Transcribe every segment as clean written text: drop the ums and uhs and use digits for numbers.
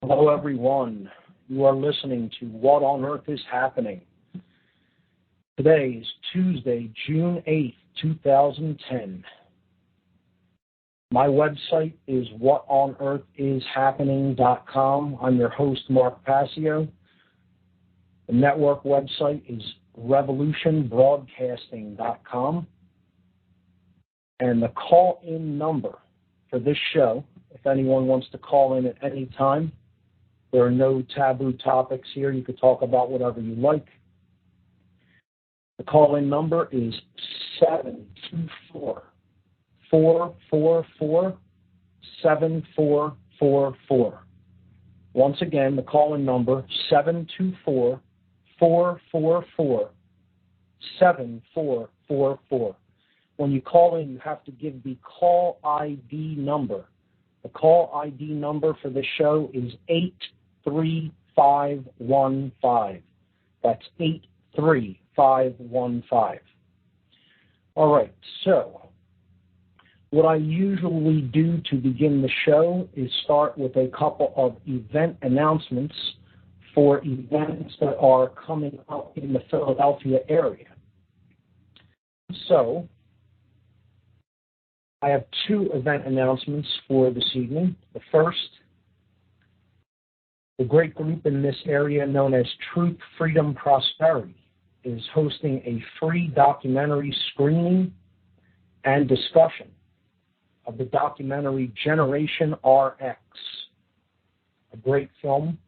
Hello, everyone. You are listening to What on Earth is Happening. Today is Tuesday, June 8th, 2010. My website is whatonearthishappening.com. I'm your host, Mark PASSIO. The network website is revolutionbroadcasting.com. And the call-in number for this show, if anyone wants to call in at any time, there are no taboo topics here. You could talk about whatever you like. The call-in number is 724-444-7444. Once again, the call-in number, 724-444-7444. When you call in, you have to give the call ID number. The call ID number for this show is 83515. That's 83515. All right, so what I usually do to begin the show is start with a couple of event announcements for events that are coming up in the Philadelphia area. So I have two event announcements for this evening. The first, the great group in this area known as Truth, Freedom, Prosperity is hosting a free documentary screening and discussion of the documentary Generation RX, a great film.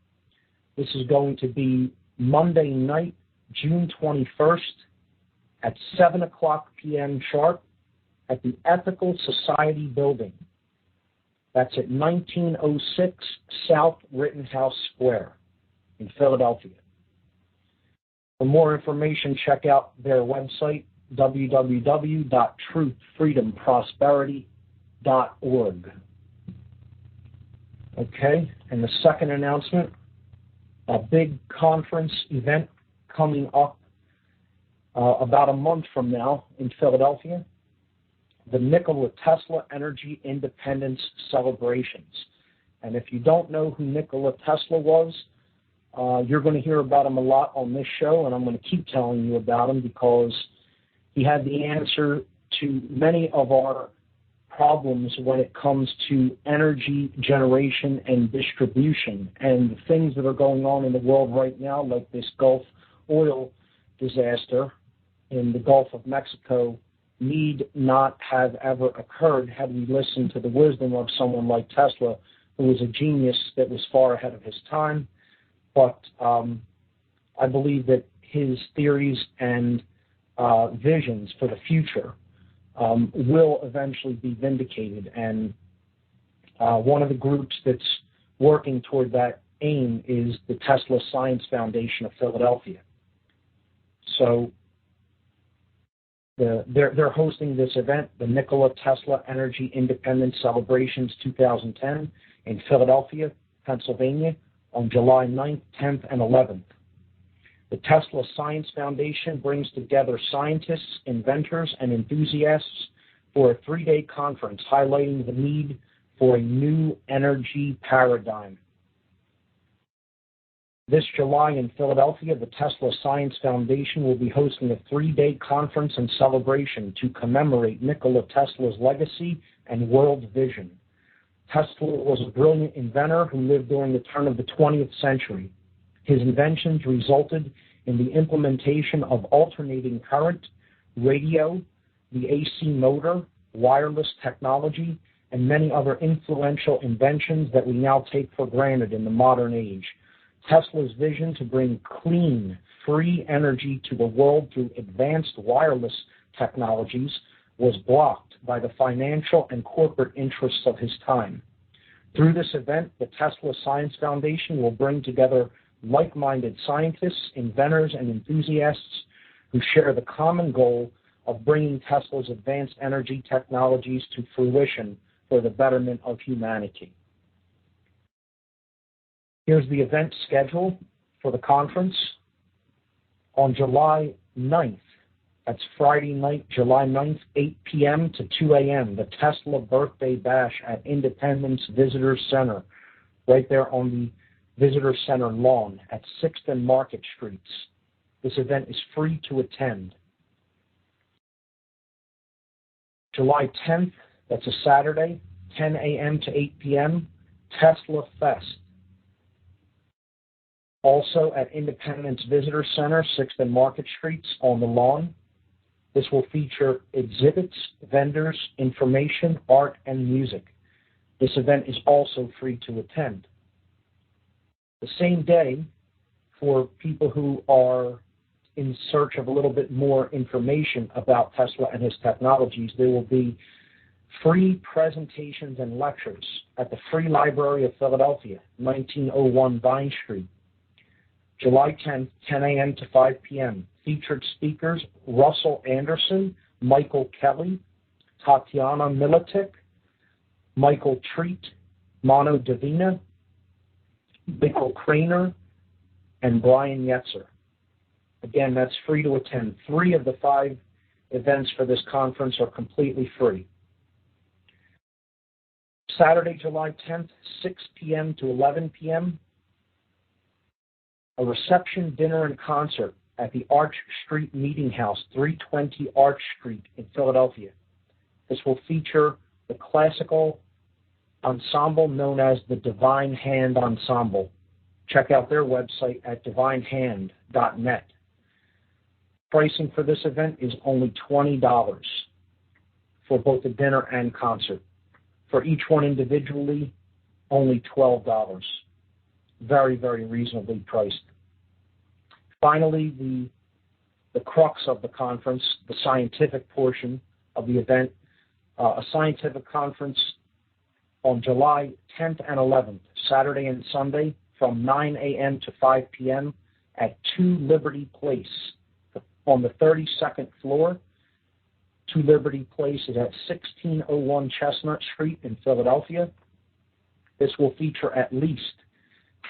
This is going to be Monday night, June 21st at 7 o'clock p.m. sharp at the Ethical Society Building. That's at 1906 South Rittenhouse Square in Philadelphia. For more information, check out their website, www.truthfreedomprosperity.org. Okay, and the second announcement, a big conference event coming up about a month from now in Philadelphia, the Nikola Tesla Energy Independence Celebrations. And if you don't know who Nikola Tesla was, you're going to hear about him a lot on this show, and I'm going to keep telling you about him because he had the answer to many of our problems when it comes to energy generation and distribution. And the things that are going on in the world right now, like this Gulf oil disaster in the Gulf of Mexico, need not have ever occurred had we listened to the wisdom of someone like Tesla, who was a genius that was far ahead of his time. But I believe that his theories and visions for the future will eventually be vindicated. And one of the groups that's working toward that aim is the Tesla Science Foundation of Philadelphia. So they're hosting this event, the Nikola Tesla Energy Independence Celebrations 2010 in Philadelphia, Pennsylvania, on July 9th, 10th, and 11th. The Tesla Science Foundation brings together scientists, inventors, and enthusiasts for a 3-day conference highlighting the need for a new energy paradigm. This July in Philadelphia, the Tesla Science Foundation will be hosting a 3-day conference and celebration to commemorate Nikola Tesla's legacy and world vision. Tesla was a brilliant inventor who lived during the turn of the 20th century. His inventions resulted in the implementation of alternating current, radio, the AC motor, wireless technology, and many other influential inventions that we now take for granted in the modern age. Tesla's vision to bring clean, free energy to the world through advanced wireless technologies was blocked by the financial and corporate interests of his time. Through this event, the Tesla Science Foundation will bring together like-minded scientists, inventors, and enthusiasts who share the common goal of bringing Tesla's advanced energy technologies to fruition for the betterment of humanity. Here's the event schedule for the conference. On July 9th, that's Friday night, July 9th, 8 p.m. to 2 a.m., the Tesla Birthday Bash at Independence Visitors Center, right there on the Visitor Center lawn at 6th and Market Streets. This event is free to attend. July 10th, that's a Saturday, 10 a.m. to 8 p.m., Tesla Fest. Also at Independence Visitor Center, 6th and Market Streets on the lawn. This will feature exhibits, vendors, information, art, and music. This event is also free to attend. The same day, for people who are in search of a little bit more information about Tesla and his technologies, there will be free presentations and lectures at the Free Library of Philadelphia, 1901 Vine Street. July 10th, 10 a.m. to 5 p.m. Featured speakers, Russell Anderson, Michael Kelly, Tatiana Militic, Michael Treat, Mano Davina, Michael Craner, and Brian Yetzer. Again, that's free to attend. 3 of the 5 events for this conference are completely free. Saturday, July 10th, 6 p.m. to 11 p.m., a reception, dinner, and concert at the Arch Street Meeting House, 320 Arch Street in Philadelphia. This will feature the classical ensemble known as the Divine Hand Ensemble. Check out their website at divinehand.net. Pricing for this event is only $20 for both the dinner and concert. For each one individually, only $12. Very, very reasonably priced. Finally, the crux of the conference, the scientific portion of the event, a scientific conference on July 10th and 11th, Saturday and Sunday, from 9 a.m. to 5 p.m. at 2 Liberty Place on the 32nd floor. 2 Liberty Place is at 1601 Chestnut Street in Philadelphia. This will feature at least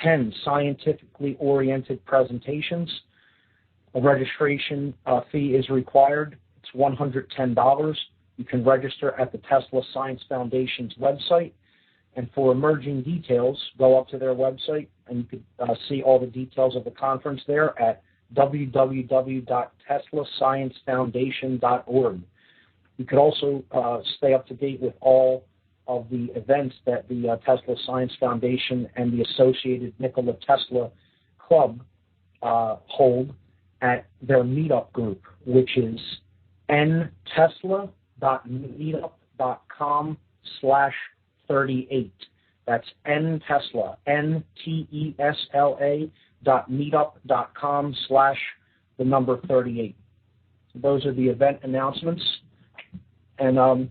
10 scientifically oriented presentations. A registration fee is required. It's $110. You can register at the Tesla Science Foundation's website. And for emerging details, go up to their website and you can see all the details of the conference there at www.teslasciencefoundation.org. You could also stay up to date with all of the events that the Tesla Science Foundation and the associated Nikola Tesla Club hold at their meetup group, which is ntesla.meetup.com/38. That's ntesla, ntesla.meetup.com/38. Those are the event announcements. And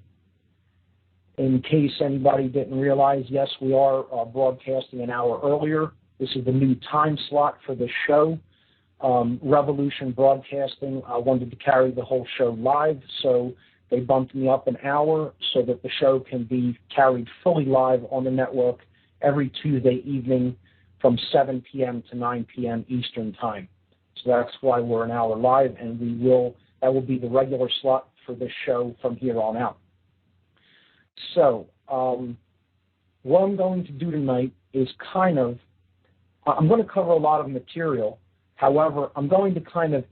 in case anybody didn't realize, yes, we are broadcasting an hour earlier. This is the new time slot for the show. Revolution Broadcasting wanted to carry the whole show live, so they bumped me up an hour so that the show can be carried fully live on the network every Tuesday evening from 7 p.m. to 9 p.m. Eastern Time. So that's why we're an hour live, and that will be the regular slot for this show from here on out. So what I'm going to do tonight is I'm going to cover a lot of material. However, I'm going to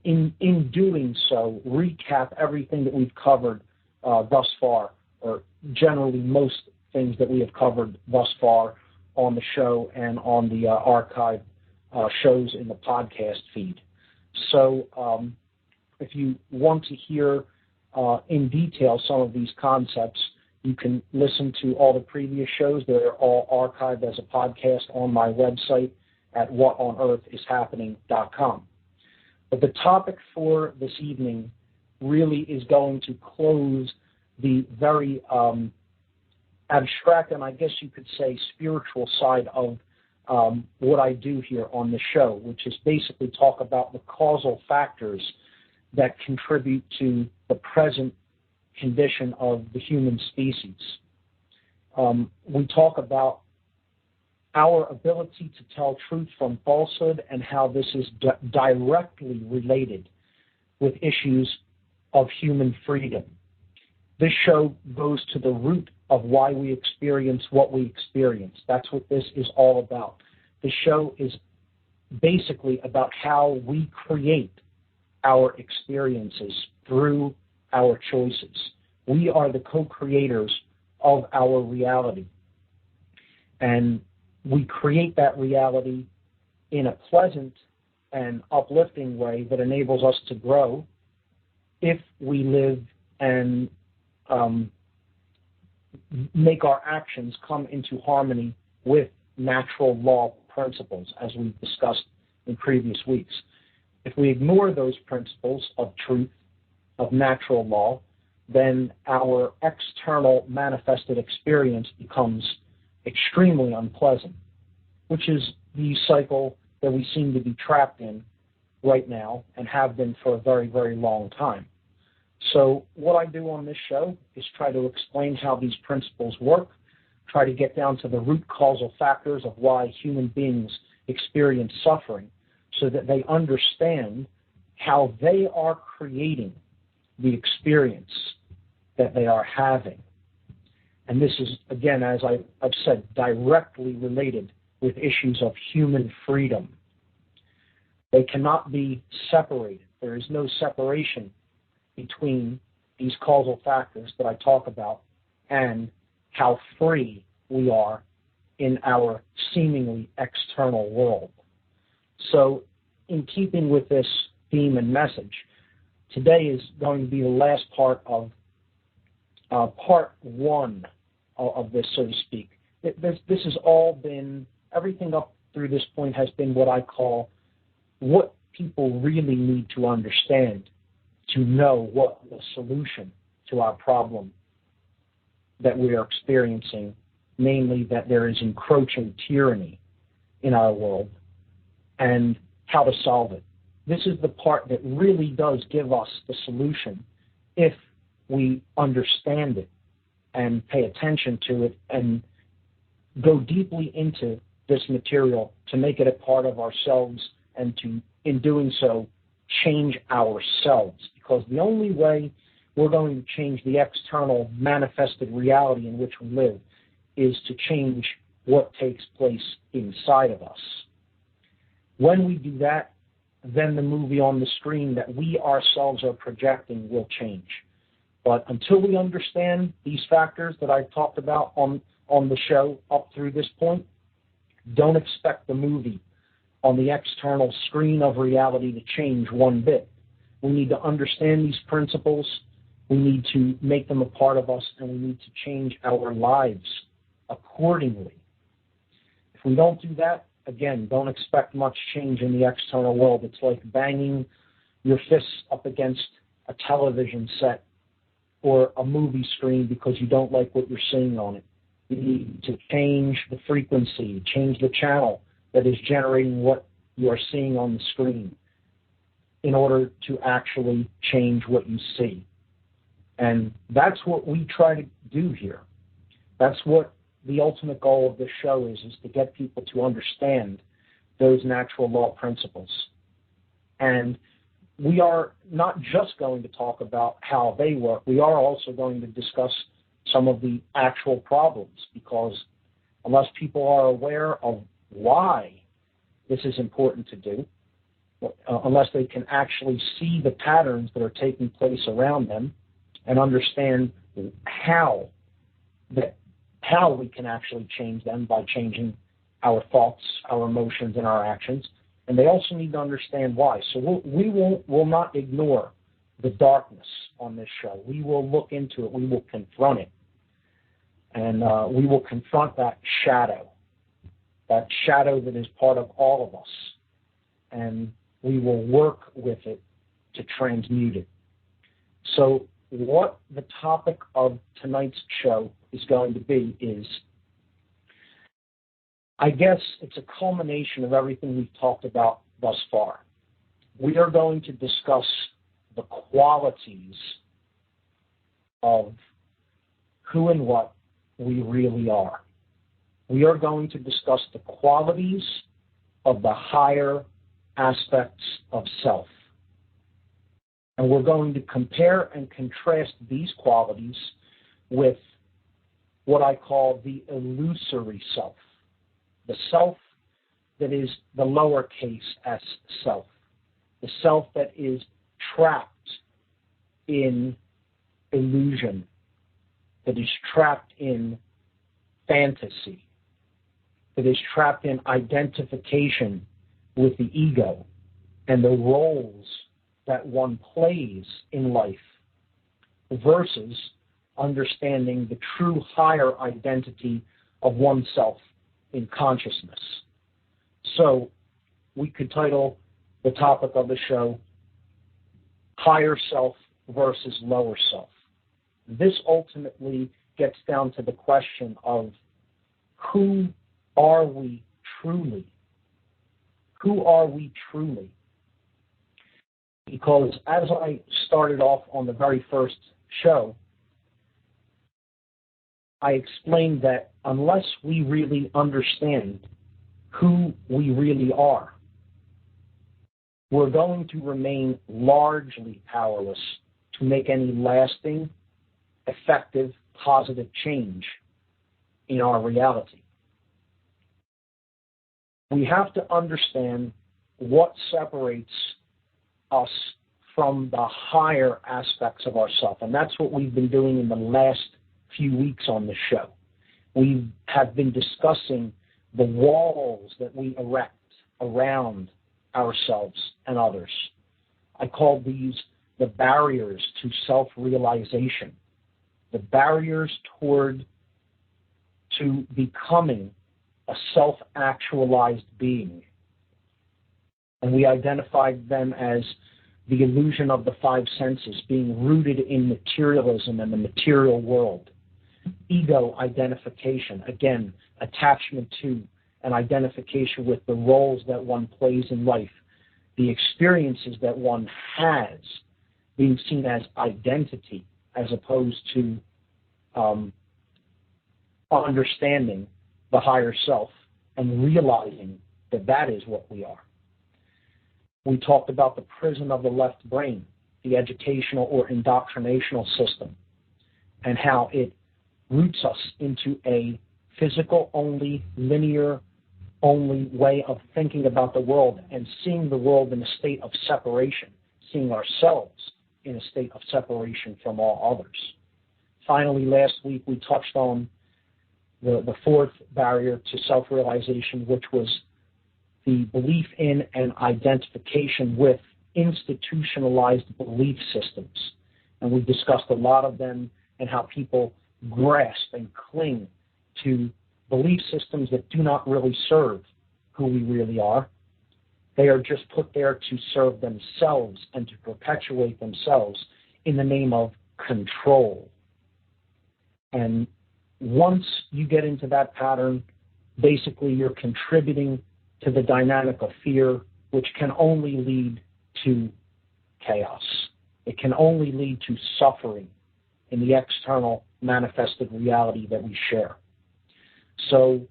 in doing so, recap everything that we've covered thus far, or generally most things that we have covered thus far on the show and on the archive shows in the podcast feed. So if you want to hear in detail some of these concepts, you can listen to all the previous shows. They're all archived as a podcast on my website at whatonearthishappening.com. But the topic for this evening really is going to close the very abstract and I guess you could say spiritual side of what I do here on the show, which is basically talk about the causal factors that contribute to the present condition of the human species. We talk about our ability to tell truth from falsehood and how this is directly related with issues of human freedom. This show goes to the root of why we experience what we experience. That's what this is all about. The show is basically about how we create our experiences through our choices. We are the co-creators of our reality. And we create that reality in a pleasant and uplifting way that enables us to grow if we live and make our actions come into harmony with natural law principles, as we've discussed in previous weeks. If we ignore those principles of truth, of natural law, then our external manifested experience becomes extremely unpleasant, which is the cycle that we seem to be trapped in right now and have been for a very, very long time. So what I do on this show is try to explain how these principles work, try to get down to the root causal factors of why human beings experience suffering so that they understand how they are creating the experience that they are having. And this is, again, as I've said, directly related with issues of human freedom. They cannot be separated. There is no separation between these causal factors that I talk about and how free we are in our seemingly external world. So in keeping with this theme and message, today is going to be the last part of part one of this, so to speak. This has all been, everything up through this point has been what I call what people really need to understand to know what the solution to our problem that we are experiencing, namely that there is encroaching tyranny in our world, and how to solve it. This is the part that really does give us the solution if we understand it and pay attention to it and go deeply into this material to make it a part of ourselves and to, in doing so, change ourselves. Because the only way we're going to change the external manifested reality in which we live is to change what takes place inside of us. When we do that, then the movie on the screen that we ourselves are projecting will change. But until we understand these factors that I've talked about on the show up through this point, don't expect the movie on the external screen of reality to change one bit. We need to understand these principles, we need to make them a part of us, and we need to change our lives accordingly. If we don't do that, again, don't expect much change in the external world. It's like banging your fists up against a television set or a movie screen because you don't like what you're seeing on it. You need to change the frequency, change the channel that is generating what you are seeing on the screen in order to actually change what you see. And that's what we try to do here. That's what the ultimate goal of this show is to get people to understand those natural law principles. And we are not just going to talk about how they work, we are also going to discuss some of the actual problems, because unless people are aware of why this is important to do, unless they can actually see the patterns that are taking place around them and understand how we can actually change them by changing our thoughts, our emotions, and our actions. And they also need to understand why. So we will not ignore the darkness on this show. We will look into it. We will confront it. And we will confront that shadow that is part of all of us. And we will work with it to transmute it. So what the topic of tonight's show is going to be is, I guess it's a culmination of everything we've talked about thus far. We are going to discuss the qualities of who and what we really are. We are going to discuss the qualities of the higher aspects of self. And we're going to compare and contrast these qualities with what I call the illusory self, the self that is the lowercase s self, the self that is trapped in illusion, that is trapped in fantasy, that is trapped in identification with the ego and the roles that one plays in life, versus understanding the true higher identity of oneself in consciousness. So we could title the topic of the show, Higher Self versus Lower Self. This ultimately gets down to the question of who are we truly? Who are we truly? Because as I started off on the very first show, I explained that unless we really understand who we really are, we're going to remain largely powerless to make any lasting, effective, positive change in our reality. We have to understand what separates us from the higher aspects of ourselves, and that's what we've been doing in the last few weeks on the show. We have been discussing the walls that we erect around ourselves and others. I call these the barriers to self-realization, the barriers to becoming a self-actualized being. And we identified them as the illusion of the five senses, being rooted in materialism and the material world. Ego identification, again, attachment to and identification with the roles that one plays in life, the experiences that one has, being seen as identity as opposed to understanding the higher self and realizing that that is what we are. We talked about the prison of the left brain, the educational or indoctrinational system, and how it roots us into a physical-only, linear-only way of thinking about the world and seeing the world in a state of separation, seeing ourselves in a state of separation from all others. Finally, last week we touched on the fourth barrier to self-realization, which was the belief in and identification with institutionalized belief systems. And we discussed a lot of them and how people grasp and cling to belief systems that do not really serve who we really are. They are just put there to serve themselves and to perpetuate themselves in the name of control. And once you get into that pattern, basically you're contributing to the dynamic of fear, which can only lead to chaos. It can only lead to suffering in the external manifested reality that we share. So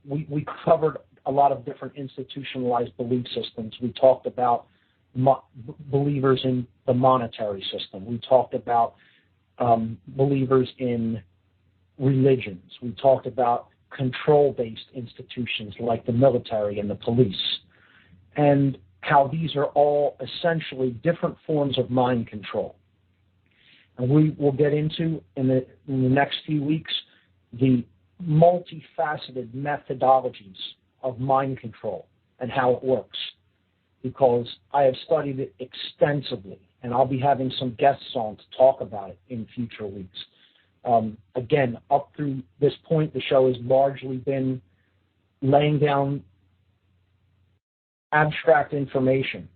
we covered a lot of different institutionalized belief systems. We talked about believers in the monetary system. We talked about believers in religions. We talked about control-based institutions like the military and the police, and how these are all essentially different forms of mind control. And we will get into, in the next few weeks, the multifaceted methodologies of mind control and how it works, because I have studied it extensively, and I'll be having some guests on to talk about it in future weeks. Again, up through this point, the show has largely been laying down abstract information,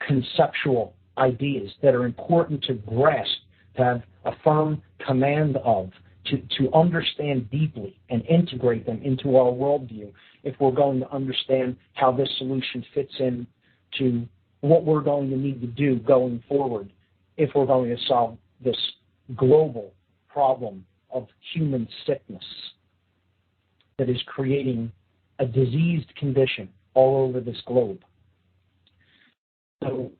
conceptual ideas that are important to grasp, to have a firm command of, to understand deeply and integrate them into our worldview if we're going to understand how this solution fits in to what we're going to need to do going forward if we're going to solve this global problem of human sickness that is creating a diseased condition all over this globe. So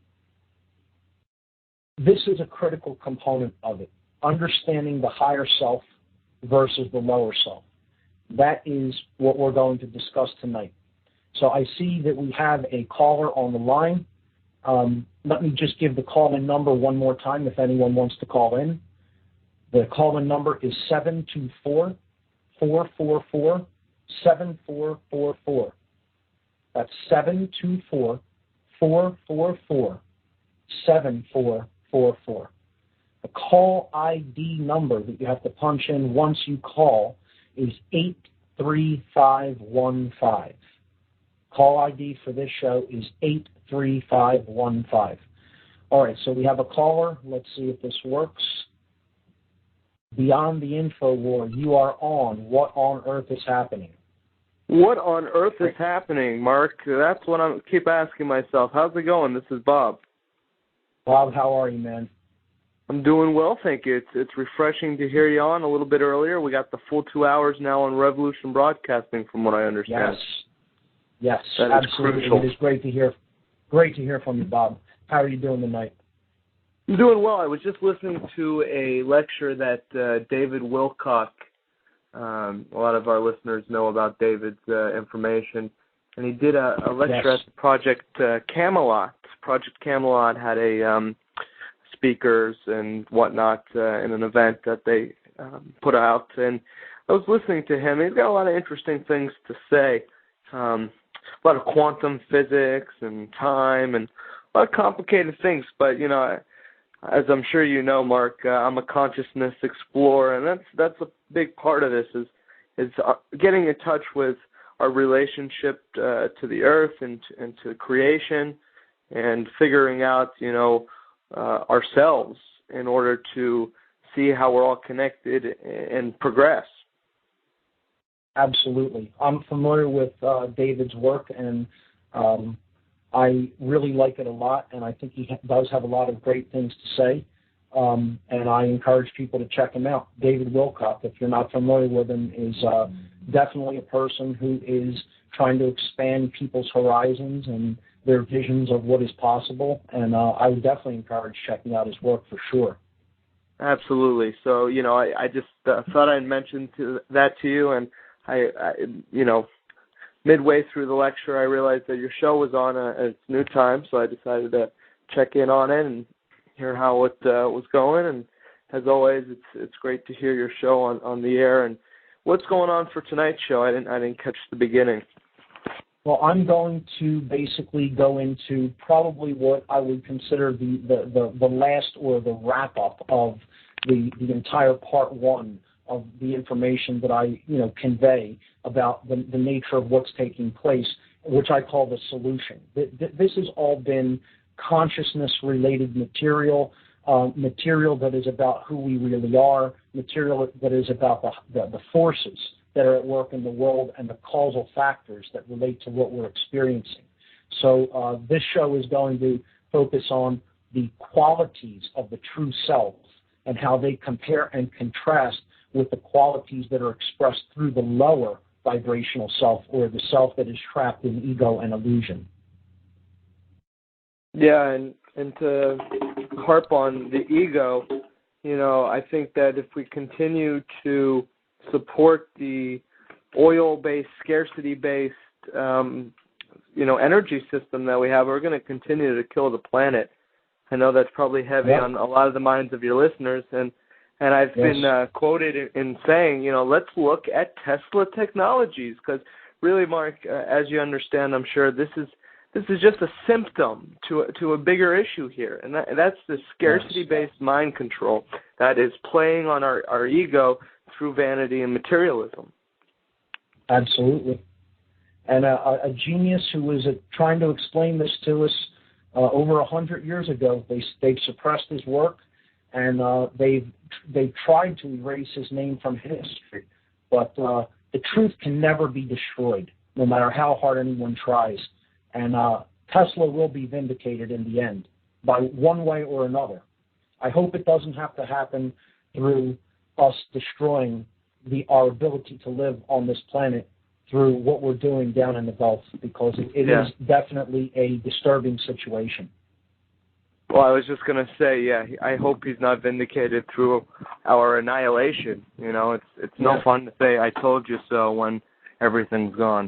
this is a critical component of it, understanding the higher self versus the lower self. That is what we're going to discuss tonight. So I see that we have a caller on the line. Let me just give the call-in number one more time if anyone wants to call in. The call-in number is 724-444-7444. That's 724-444-7444. The call ID number that you have to punch in once you call is 83515. Call ID for this show is 83515. All right, so we have a caller. Let's see if this works. Beyond the Info War, you are on. What on earth is happening? What on earth is happening, Mark? That's what I keep asking myself. How's it going? This is Bob. Bob, how are you, man? I'm doing well, thank you. It's refreshing to hear you on a little bit earlier. We got the full 2 hours now on Revolution Broadcasting, from what I understand. Yes, that absolutely. Is crucial. It is great to hear. Great to hear from you, Bob. How are you doing tonight? I'm doing well. I was just listening to a lecture that David Wilcock, a lot of our listeners know about David's information, and he did a lecture at Project Camelot. Project Camelot had a speakers and whatnot in an event that they put out, and I was listening to him. He's got a lot of interesting things to say, a lot of quantum physics and time and a lot of complicated things, but, you know, as I'm sure you know, Mark, I'm a consciousness explorer, and that's a big part of this is getting in touch with our relationship to the earth and to creation, and figuring out, you know, ourselves in order to see how we're all connected and progress. Absolutely. I'm familiar with David's work, and I really like it a lot, and I think he does have a lot of great things to say, and I encourage people to check him out. David Wilcock, if you're not familiar with him, is definitely a person who is trying to expand people's horizons and their visions of what is possible, and I would definitely encourage checking out his work for sure. Absolutely. So, you know, I just thought I'd mention that to you, and I you know, midway through the lecture, I realized that your show was on at its new time, so I decided to check in on it and hear how it was going. And as always, it's great to hear your show on the air. And what's going on for tonight's show? I didn't catch the beginning. Well, I'm going to basically go into probably what I would consider the last or the wrap-up of the entire part one of the information that I, you know, convey about the nature of what's taking place, which I call the solution. This has all been consciousness-related material, material that is about who we really are, material that is about the forces that are at work in the world and the causal factors that relate to what we're experiencing. So this show is going to focus on the qualities of the true self and how they compare and contrast with the qualities that are expressed through the lower vibrational self, or the self that is trapped in ego and illusion. Yeah, and to harp on the ego, you know, I think that if we continue to support the oil-based, scarcity-based, you know, energy system that we have, we're going to continue to kill the planet. I know that's probably heavy on a lot of the minds of your listeners, and I've been quoted in saying, you know, let's look at Tesla Technologies, because really, Mark, as you understand, I'm sure this is just a symptom to a bigger issue here, and that's the scarcity-based mind control that is playing on our ego through vanity and materialism. Absolutely. And a genius who was trying to explain this to us over 100 years ago, they've suppressed his work, and they've tried to erase his name from history. But the truth can never be destroyed, no matter how hard anyone tries. And Tesla will be vindicated in the end, by one way or another. I hope it doesn't have to happen through us destroying our ability to live on this planet through what we're doing down in the Gulf, because it is definitely a disturbing situation. Well, I was just going to say, I hope he's not vindicated through our annihilation. You know, it's no fun to say, I told you so, when everything's gone.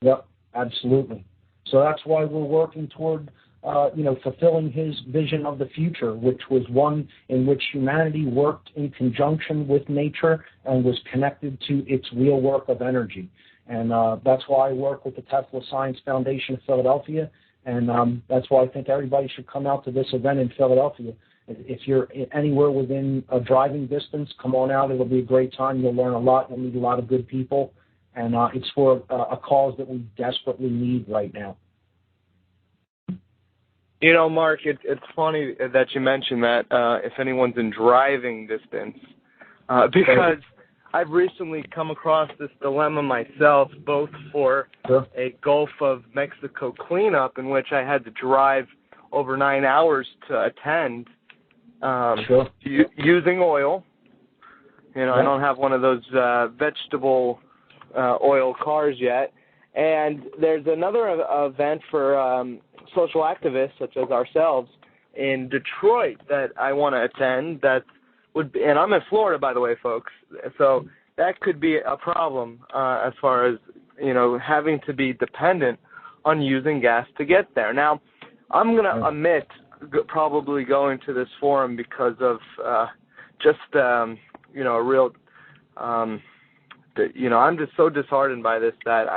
Yep, Absolutely. So that's why we're working toward, fulfilling his vision of the future, which was one in which humanity worked in conjunction with nature and was connected to its real work of energy. And that's why I work with the Tesla Science Foundation of Philadelphia, and that's why I think everybody should come out to this event in Philadelphia. If you're anywhere within a driving distance, come on out. It'll be a great time. You'll learn a lot. You'll meet a lot of good people. And it's for a cause that we desperately need right now. You know, Mark, it's funny that you mentioned that if anyone's in driving distance, because I've recently come across this dilemma myself, both for a Gulf of Mexico cleanup in which I had to drive over 9 hours to attend, using oil. You know, I don't have one of those vegetable oil cars yet. And there's another event for social activists such as ourselves in Detroit that I want to attend. And I'm in Florida, by the way, folks. So that could be a problem as far as, having to be dependent on using gas to get there. Now, I'm going to omit probably going to this forum because of a real, I'm just so disheartened by this that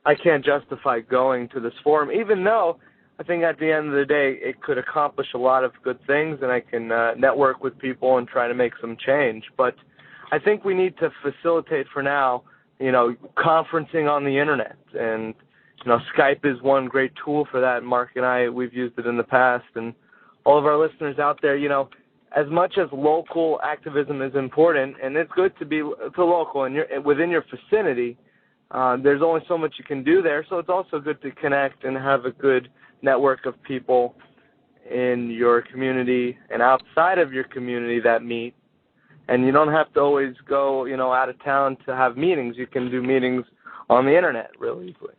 I can't justify going to this forum, even though I think at the end of the day it could accomplish a lot of good things, and I can network with people and try to make some change. But I think we need to facilitate for now, conferencing on the internet. And, Skype is one great tool for that. Mark and I, we've used it in the past. And all of our listeners out there, as much as local activism is important, and it's good to be local and within your vicinity, there's only so much you can do there. So it's also good to connect and have a good network of people in your community and outside of your community that meet. And you don't have to always go, out of town to have meetings. You can do meetings on the internet really easily.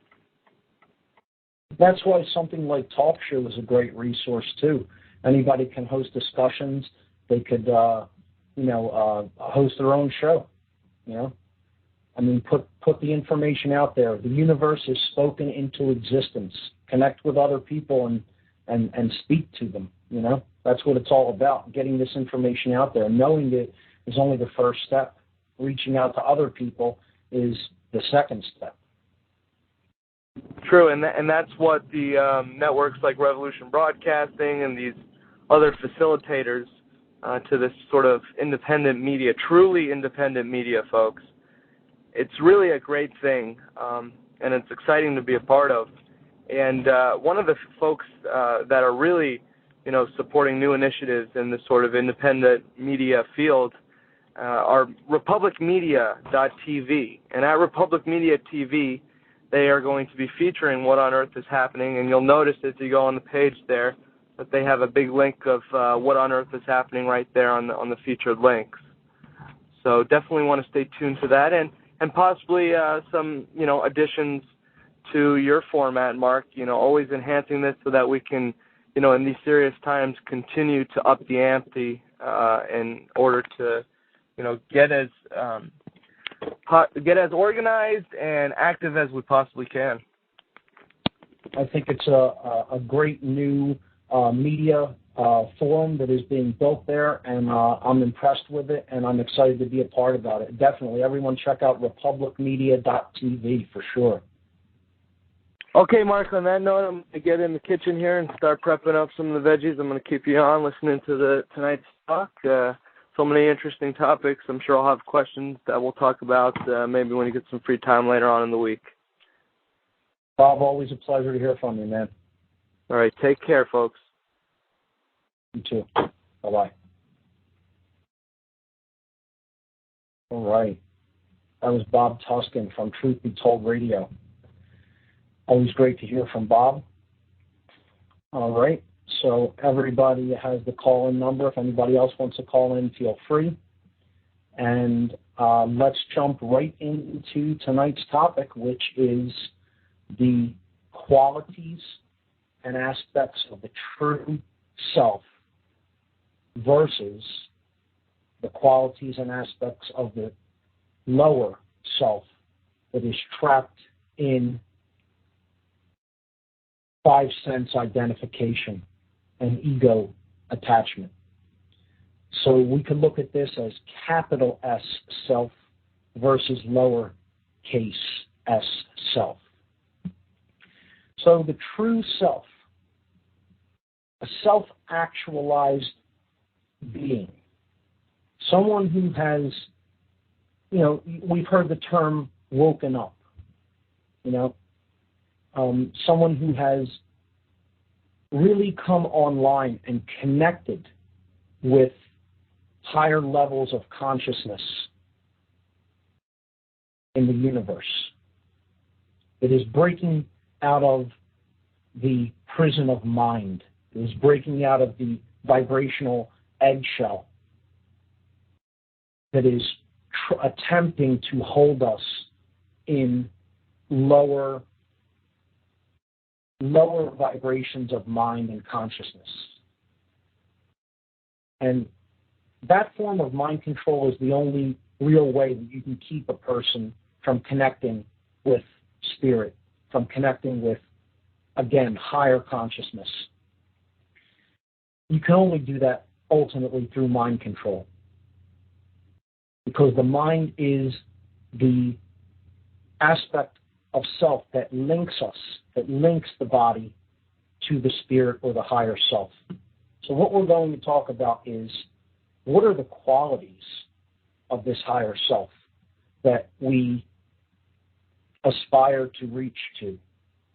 That's why something like Talk Show is a great resource too. Anybody can host discussions. They could, host their own show. Put the information out there. The universe is spoken into existence. Connect with other people and speak to them. That's what it's all about. Getting this information out there. Knowing it is only the first step. Reaching out to other people is the second step. True, and that's what the networks like Revolution Broadcasting and these other facilitators to this sort of independent media, truly independent media, folks. It's really a great thing, and it's exciting to be a part of. And one of the folks that are really, supporting new initiatives in this sort of independent media field are republicmedia.tv. And at Republic Media TV, they are going to be featuring What on Earth is Happening, and you'll notice as you go on the page there that they have a big link of What on Earth is Happening right there on the featured links. So definitely want to stay tuned to that, and possibly some, additions to your format, Mark, always enhancing this so that we can, in these serious times, continue to up the ante in order to, get as organized and active as we possibly can. I think it's a great new media forum that is being built there, and I'm impressed with it, and I'm excited to be a part about it. Definitely, everyone check out republicmedia.tv for sure. Okay, Mark, on that note, I'm going to get in the kitchen here and start prepping up some of the veggies. I'm going to keep you on listening to tonight's talk. So many interesting topics. I'm sure I'll have questions that we'll talk about maybe when you get some free time later on in the week. Bob, always a pleasure to hear from you, man. All right, take care, folks. You too. Bye-bye. All right. That was Bob Tuskin from Truth Be Told Radio. Always great to hear from Bob. All right. So everybody has the call-in number. If anybody else wants to call in, feel free. And let's jump right into tonight's topic, which is the qualities and aspects of the true self versus the qualities and aspects of the lower self that is trapped in five-sense identification and ego attachment. So we can look at this as capital S self versus lowercase s self. So the true self, a self-actualized being, someone who has, we've heard the term woken up, someone who has really come online and connected with higher levels of consciousness in the universe. It is breaking out of the prison of mind. It is breaking out of the vibrational eggshell that is attempting to hold us in lower vibrations of mind and consciousness. And that form of mind control is the only real way that you can keep a person from connecting with spirit, from connecting with, again, higher consciousness. You can only do that ultimately through mind control, because the mind is the aspect of self that links us, that links the body to the spirit or the higher self. So what we're going to talk about is, what are the qualities of this higher self that we aspire to reach to,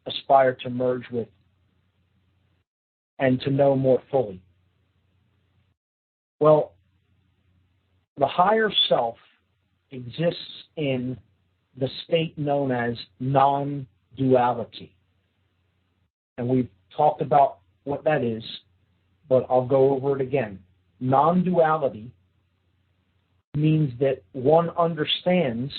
aspire to merge with, and to know more fully? Well, the higher self exists in the state known as non-duality. And we've talked about what that is, but I'll go over it again. Non-duality means that one understands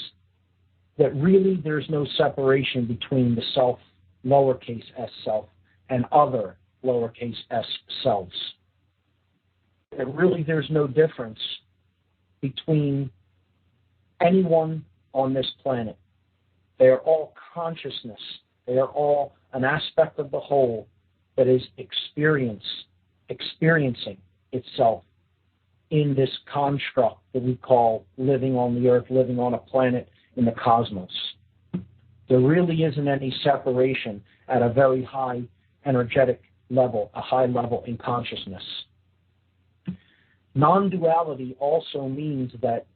that really there's no separation between the self, lowercase s self, and other lowercase s selves. That really there's no difference between anyone on this planet. They are all consciousness. They are all an aspect of the whole that is experiencing itself in this construct that we call living on the earth, living on a planet in the cosmos. There really isn't any separation at a very high energetic level, a high level in consciousness. Non-duality also means that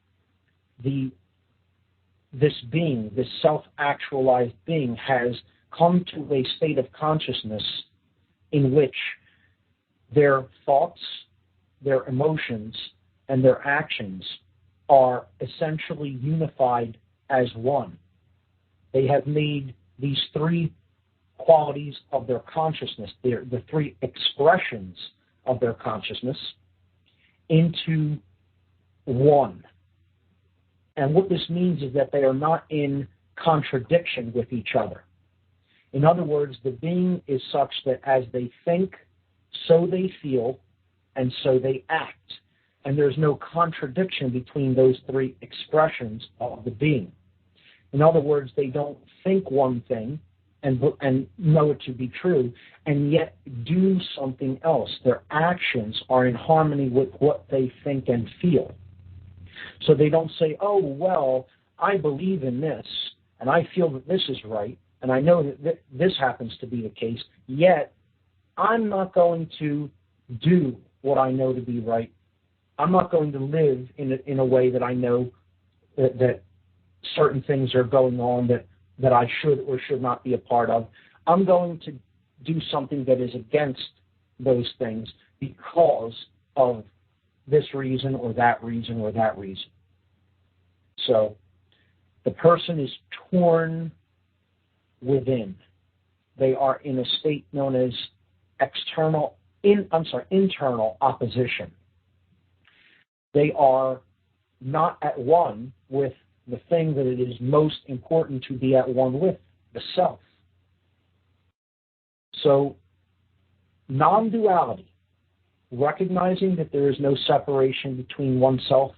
this being, this self-actualized being, has come to a state of consciousness in which their thoughts, their emotions, and their actions are essentially unified as one. They have made these three qualities of their consciousness, the three expressions of their consciousness, into one. And what this means is that they are not in contradiction with each other. In other words, the being is such that as they think, so they feel, and so they act. And there's no contradiction between those three expressions of the being. In other words, they don't think one thing and know it to be true, and yet do something else. Their actions are in harmony with what they think and feel. So they don't say, oh, well, I believe in this, and I feel that this is right, and I know that this happens to be the case, yet I'm not going to do what I know to be right. I'm not going to live in a way that I know that certain things are going on that I should or should not be a part of. I'm going to do something that is against those things because of this reason or that reason or that reason. So the person is torn within. They are in a state known as internal opposition. They are not at one with the thing that it is most important to be at one with, the self. So non-duality, recognizing that there is no separation between oneself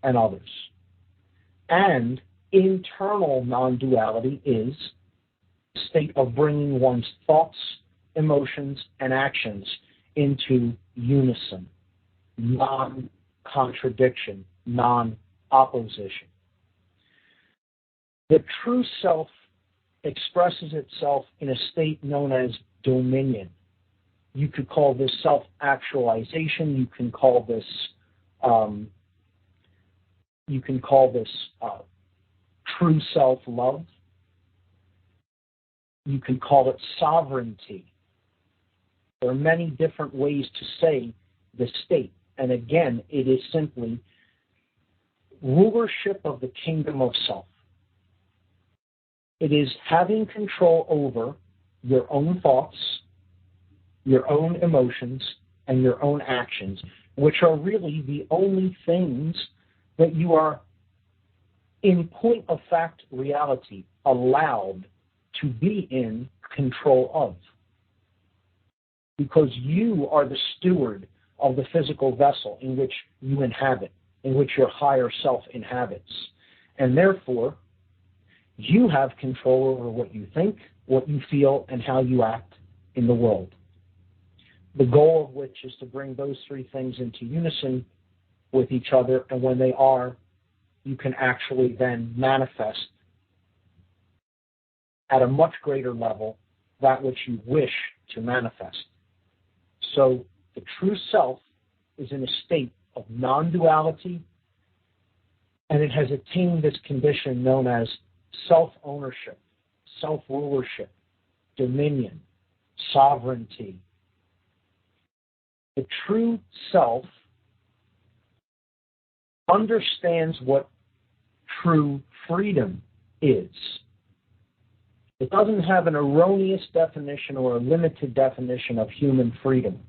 and others. And internal non-duality is state of bringing one's thoughts, emotions, and actions into unison, non-contradiction, non-opposition. The true self expresses itself in a state known as dominion. You could call this self-actualization. You can call this true self-love. You can call it sovereignty. There are many different ways to say the state. And again, it is simply rulership of the kingdom of self. It is having control over your own thoughts, your own emotions, and your own actions, which are really the only things that you are, in point of fact reality, allowed to be in control of. Because you are the steward of the physical vessel in which you inhabit, in which your higher self inhabits. And therefore, you have control over what you think, what you feel, and how you act in the world. The goal of which is to bring those three things into unison with each other, and when they are, you can actually then manifest at a much greater level that which you wish to manifest. So the true self is in a state of non-duality, and it has attained this condition known as self-ownership, self-rulership, dominion, sovereignty. The true self understands what true freedom is. It doesn't have an erroneous definition or a limited definition of human freedom.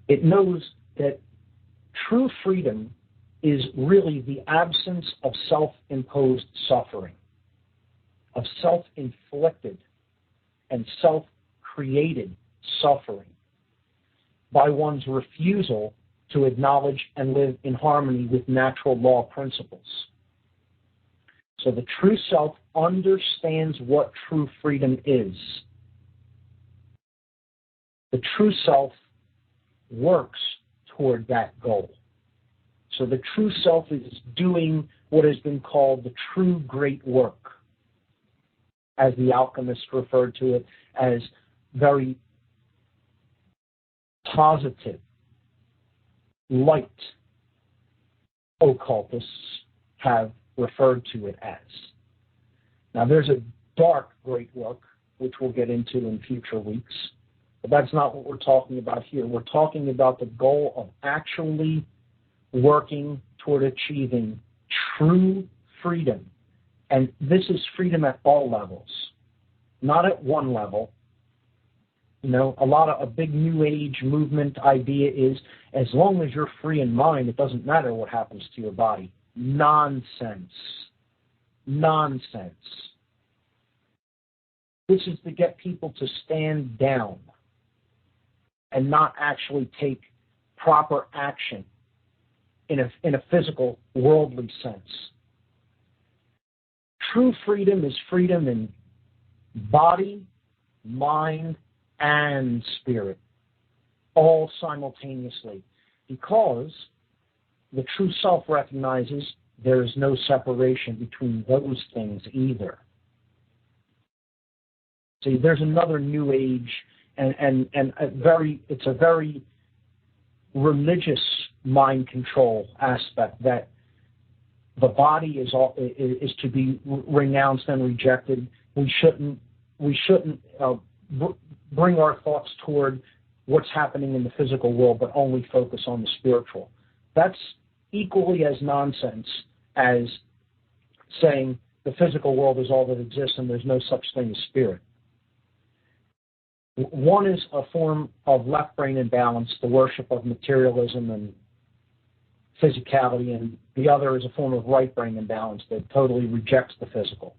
It knows that true freedom is really the absence of self-imposed suffering, of self-inflicted and self-created suffering by one's refusal to acknowledge and live in harmony with natural law principles. So the true self understands what true freedom is. The true self works toward that goal. So the true self is doing what has been called the true great work, as the alchemists referred to it, as very positive, light occultists have referred to it as. Now there's a dark great work, which we'll get into in future weeks, but that's not what we're talking about here. We're talking about the goal of actually working toward achieving true freedom. And this is freedom at all levels, not at one level. You know, a big New Age movement idea is as long as you're free in mind, it doesn't matter what happens to your body. Nonsense. Nonsense. This is to get people to stand down and not actually take proper action in a physical, worldly sense. True freedom is freedom in body, mind, and spirit, all simultaneously, because the true self recognizes there is no separation between those things either. See, there's another New Age and it's a very religious mind control aspect that the body is to be renounced and rejected. We shouldn't bring our thoughts toward what's happening in the physical world, but only focus on the spiritual. That's equally as nonsense as saying the physical world is all that exists and there's no such thing as spirit. One is a form of left brain imbalance, the worship of materialism and physicality, and the other is a form of right brain imbalance that totally rejects the physical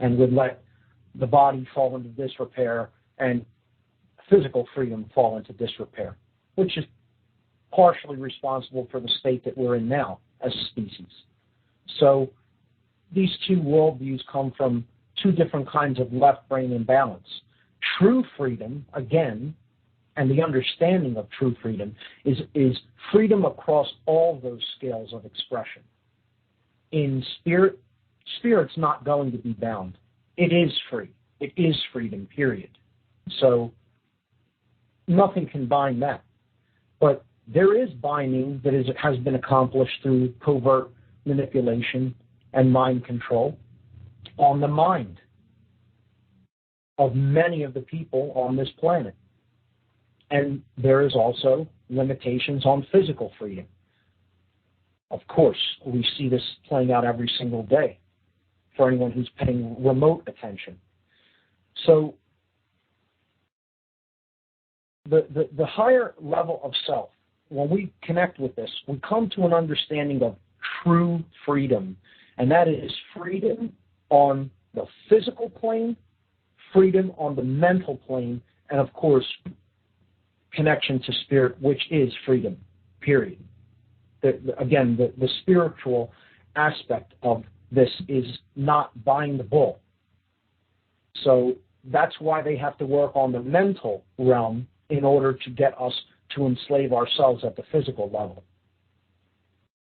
and would let the body fall into disrepair and physical freedom fall into disrepair, which is partially responsible for the state that we're in now as a species. So these two worldviews come from two different kinds of left brain imbalance. True freedom, again, and the understanding of true freedom is freedom across all those scales of expression. In spirit, spirit's not going to be bound. It is free. It is freedom, period. So nothing can bind that. But there is binding that has been accomplished through covert manipulation and mind control on the mind of many of the people on this planet. And there is also limitations on physical freedom. Of course, we see this playing out every single day for anyone who's paying remote attention. So the higher level of self, when we connect with this, we come to an understanding of true freedom, and that is freedom on the physical plane, freedom on the mental plane, and of course, connection to spirit, which is freedom, period. The spiritual aspect of this is not buying the bull. So that's why they have to work on the mental realm in order to get us to enslave ourselves at the physical level.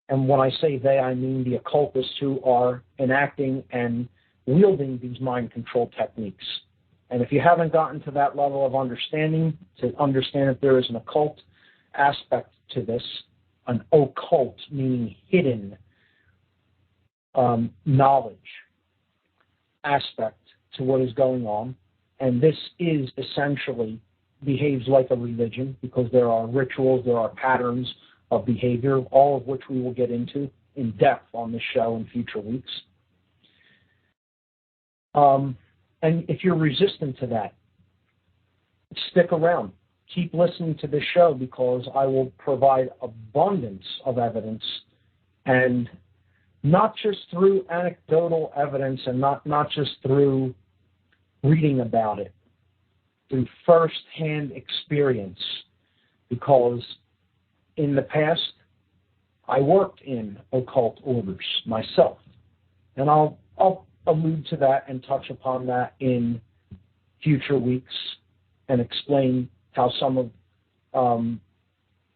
And when I say they, I mean the occultists who are enacting and wielding these mind control techniques. And if you haven't gotten to that level of understanding, to understand that there is an occult aspect to this, an occult meaning hidden knowledge aspect to what is going on, and this is essentially behaves like a religion because there are rituals, there are patterns of behavior, all of which we will get into in depth on this show in future weeks. And if you're resistant to that, stick around. Keep listening to this show because I will provide abundance of evidence, and not just through anecdotal evidence and not just through reading about it, through first-hand experience, because in the past I worked in occult orders myself, and I'll allude to that and touch upon that in future weeks and explain how some of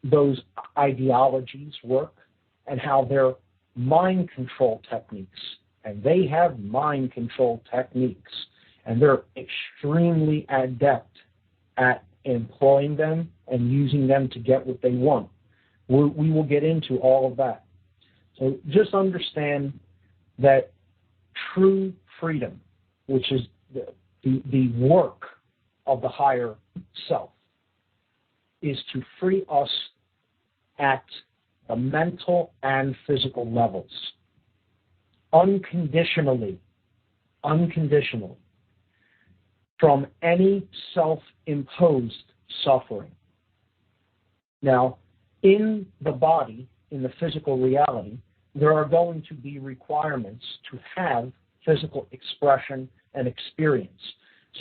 those ideologies work and how they're mind control techniques. And they have mind control techniques, and they're extremely adept at employing them and using them to get what they want. We will get into all of that. So just understand that true freedom, which is the work of the higher self, is to free us at the mental and physical levels, unconditionally, from any self-imposed suffering. Now, in the body, in the physical reality, there are going to be requirements to have physical expression and experience.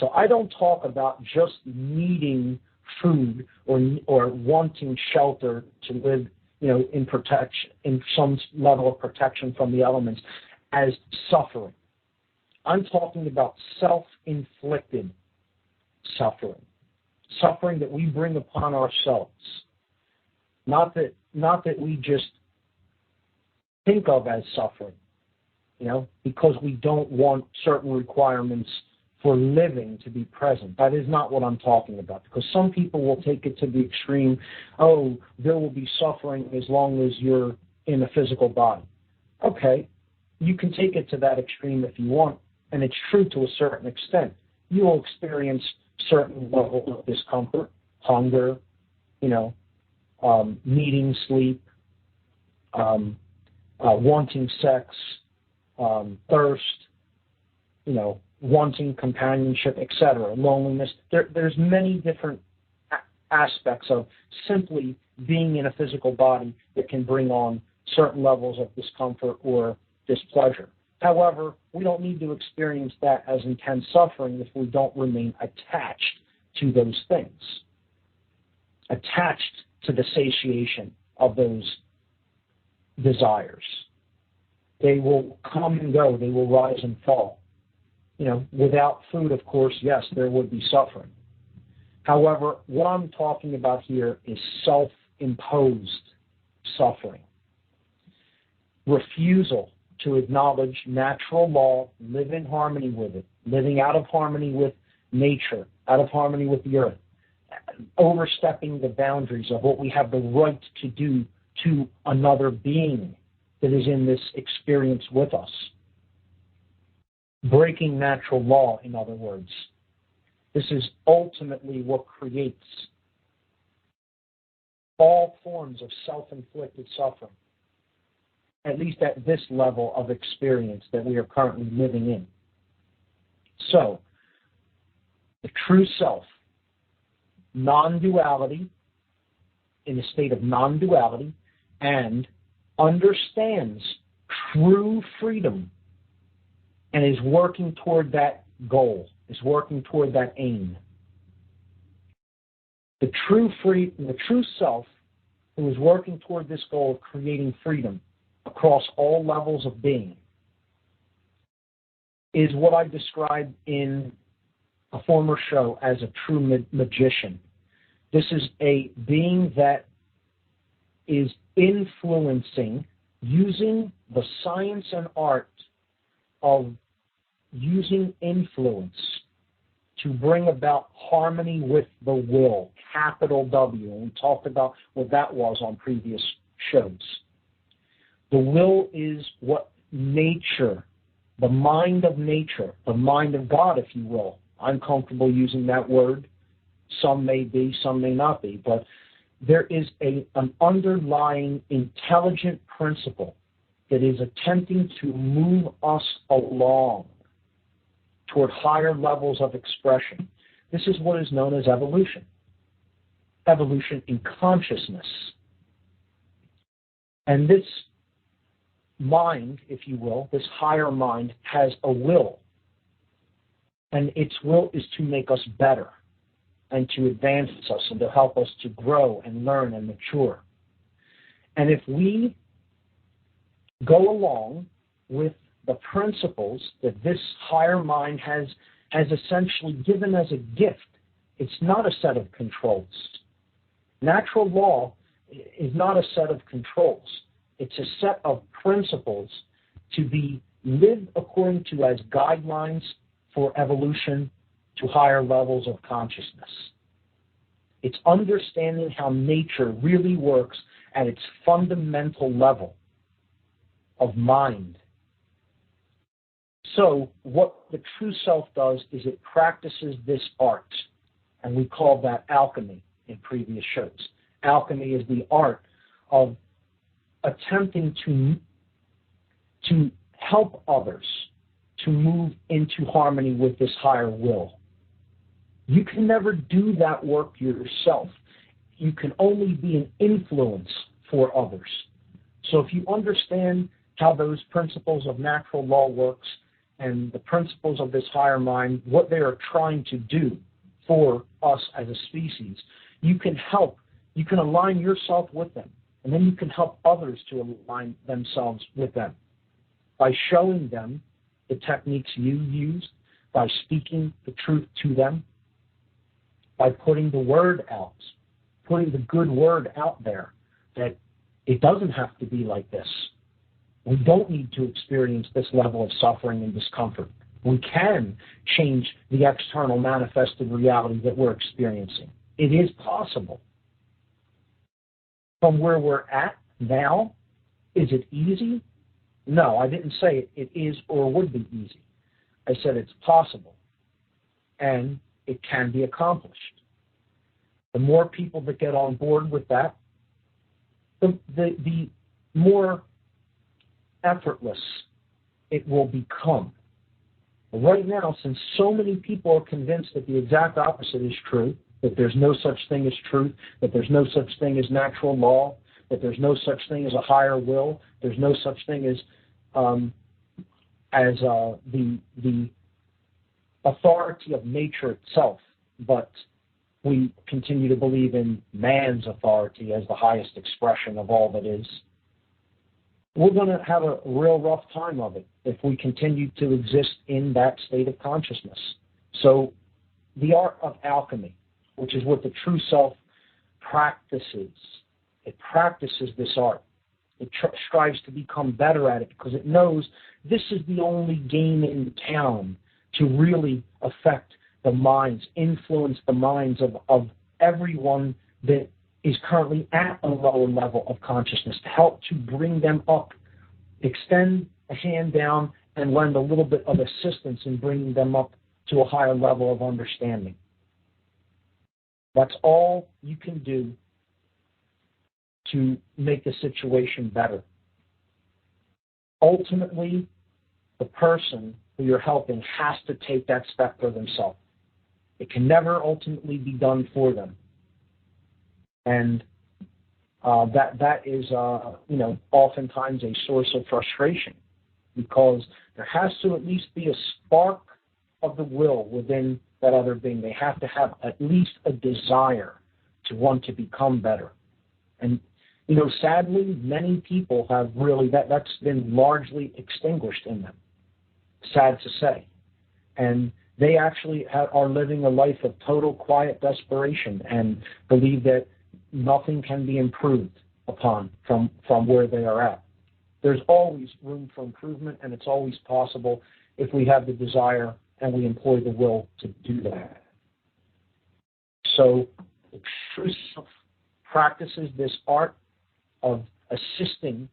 So I don't talk about just needing food or wanting shelter to live, in protection, in some level of protection from the elements as suffering. I'm talking about self-inflicted suffering that we bring upon ourselves. Not that we just think of as suffering, because we don't want certain requirements for living to be present. That is not what I'm talking about, because some people will take it to the extreme, there will be suffering as long as you're in a physical body. Okay, you can take it to that extreme if you want, and it's true to a certain extent. You will experience certain levels of discomfort, hunger, needing sleep, wanting sex, thirst, wanting companionship, etc., loneliness. There's many different aspects of simply being in a physical body that can bring on certain levels of discomfort or displeasure. However, we don't need to experience that as intense suffering if we don't remain attached to those things, attached to the satiation of those desires. They will come and go. They will rise and fall. without food, of course, yes, there would be suffering. However, what I'm talking about here is self-imposed suffering. Refusal to acknowledge natural law, live in harmony with it, living out of harmony with nature, out of harmony with the earth, overstepping the boundaries of what we have the right to do to another being that is in this experience with us. Breaking natural law, in other words. This is ultimately what creates all forms of self-inflicted suffering, at least at this level of experience that we are currently living in. So, the true self, non-duality, in a state of non-duality, and understands true freedom and is working toward that goal, is working toward that aim. The true self who is working toward this goal of creating freedom across all levels of being is what I described in a former show as a true magician. This is a being that is influencing, using the science and art of using influence to bring about harmony with the will, capital W. And we talked about what that was on previous shows. The will is what nature, the mind of nature, the mind of God, if you will. I'm comfortable using that word. Some may be, some may not be. But there is an underlying intelligent principle that is attempting to move us along toward higher levels of expression. This is what is known as evolution. Evolution in consciousness. And this mind, if you will, this higher mind, has a will. And its will is to make us better and to advance us and to help us to grow and learn and mature. And if we go along with the principles that this higher mind has essentially given as a gift, it's not a set of controls. Natural law is not a set of controls. It's a set of principles to be lived according to as guidelines for evolution to higher levels of consciousness. It's understanding how nature really works at its fundamental level of mind. So what the true self does is it practices this art, and we call that alchemy in previous shows. Alchemy is the art of attempting to help others to move into harmony with this higher will. You can never do that work yourself. You can only be an influence for others. So if you understand how those principles of natural law works and the principles of this higher mind, what they are trying to do for us as a species, you can help, you can align yourself with them, and then you can help others to align themselves with them by showing them the techniques you used, by speaking the truth to them, by putting the word out, putting the good word out there that it doesn't have to be like this. We don't need to experience this level of suffering and discomfort. We can change the external manifested reality that we're experiencing. It is possible. From where we're at now, is it easy? No, I didn't say it is or would be easy. I said it's possible, and it can be accomplished. The more people that get on board with that, the more effortless it will become. Right now, since so many people are convinced that the exact opposite is true, that there's no such thing as truth, that there's no such thing as natural law, that there's no such thing as a higher will, there's no such thing as the authority of nature itself, but we continue to believe in man's authority as the highest expression of all that is. We're going to have a real rough time of it if we continue to exist in that state of consciousness. So the art of alchemy, which is what the true self practices, it practices this art. It strives to become better at it because it knows this is the only game in town to really affect the minds, influence the minds of everyone that is currently at a lower level of consciousness, to help to bring them up, extend a hand down, and lend a little bit of assistance in bringing them up to a higher level of understanding. That's all you can do to make the situation better. Ultimately, the person who you're helping has to take that step for themselves. It can never ultimately be done for them. And that is, oftentimes a source of frustration, because there has to at least be a spark of the will within that other being. They have to have at least a desire to want to become better. And, sadly, many people have really, that's been largely extinguished in them, sad to say. And they actually are living a life of total quiet desperation and believe that nothing can be improved upon from where they are at. There's always room for improvement, and it's always possible if we have the desire and we employ the will to do that. So the true self practices this art of assisting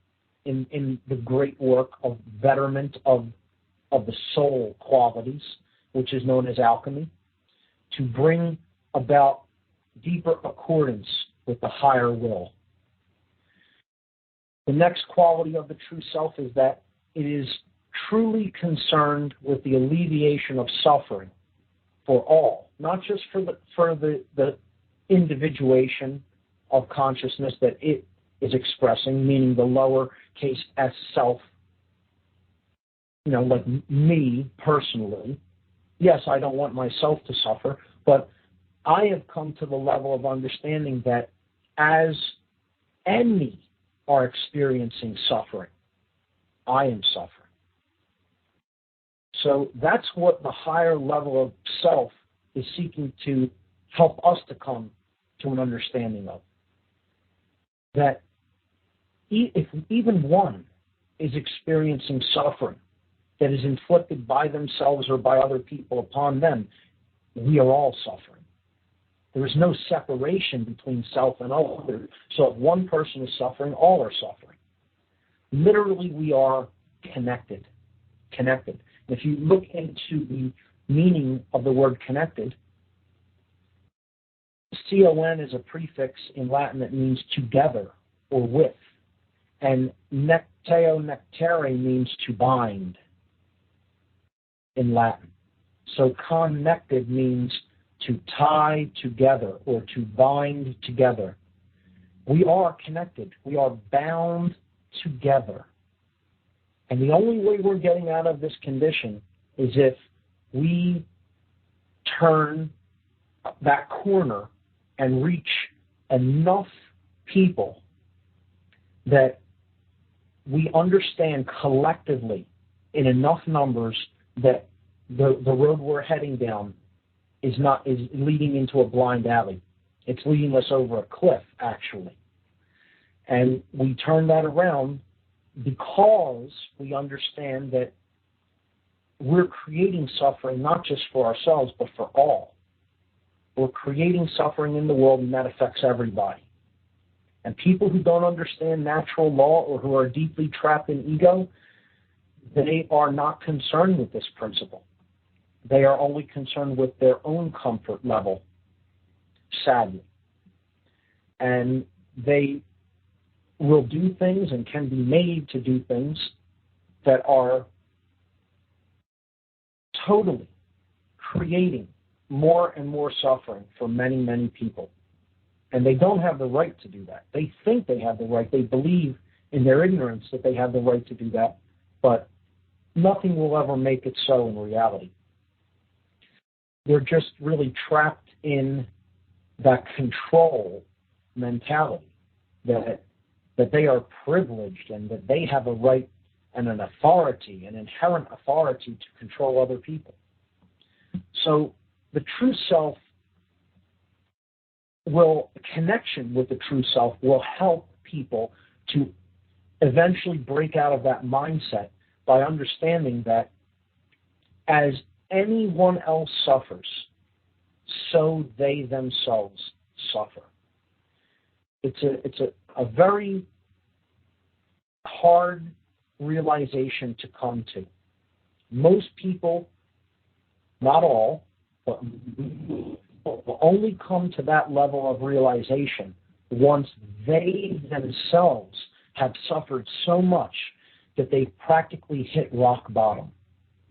in the great work of betterment of the soul qualities, which is known as alchemy, to bring about deeper accordance with the higher will. The next quality of the true self is that it is truly concerned with the alleviation of suffering for all, not just for the individuation of consciousness that it is expressing, meaning the lower case S self, like me personally. Yes, I don't want myself to suffer, but I have come to the level of understanding that as any are experiencing suffering, I am suffering. So that's what the higher level of self is seeking to help us to come to an understanding of. That if even one is experiencing suffering that is inflicted by themselves or by other people upon them, we are all suffering. There is no separation between self and other. So if one person is suffering, all are suffering. Literally, we are connected. If you look into the meaning of the word connected, con is a prefix in Latin that means together or with. And necteo nectere means to bind in Latin. So connected means to tie together or to bind together. We are connected. We are bound together. And the only way we're getting out of this condition is if we turn that corner and reach enough people that we understand collectively in enough numbers that the road we're heading down is leading into a blind alley. It's leading us over a cliff, actually. And we turn that around because we understand that we're creating suffering not just for ourselves, but for all. We're creating suffering in the world, and that affects everybody. And people who don't understand natural law or who are deeply trapped in ego, they are not concerned with this principle. They are only concerned with their own comfort level, sadly. And they will do things and can be made to do things that are totally creating more and more suffering for many, many people. And they don't have the right to do that. They think they have the right. They believe in their ignorance that they have the right to do that. But nothing will ever make it so in reality. They're just really trapped in that control mentality that they are privileged and that they have a right and an authority, an inherent authority to control other people. So the true self connection with the true self will help people to eventually break out of that mindset by understanding that as anyone else suffers, so they themselves suffer. It's a very hard realization to come to. Most people, not all, but will only come to that level of realization once they themselves have suffered so much that they've practically hit rock bottom,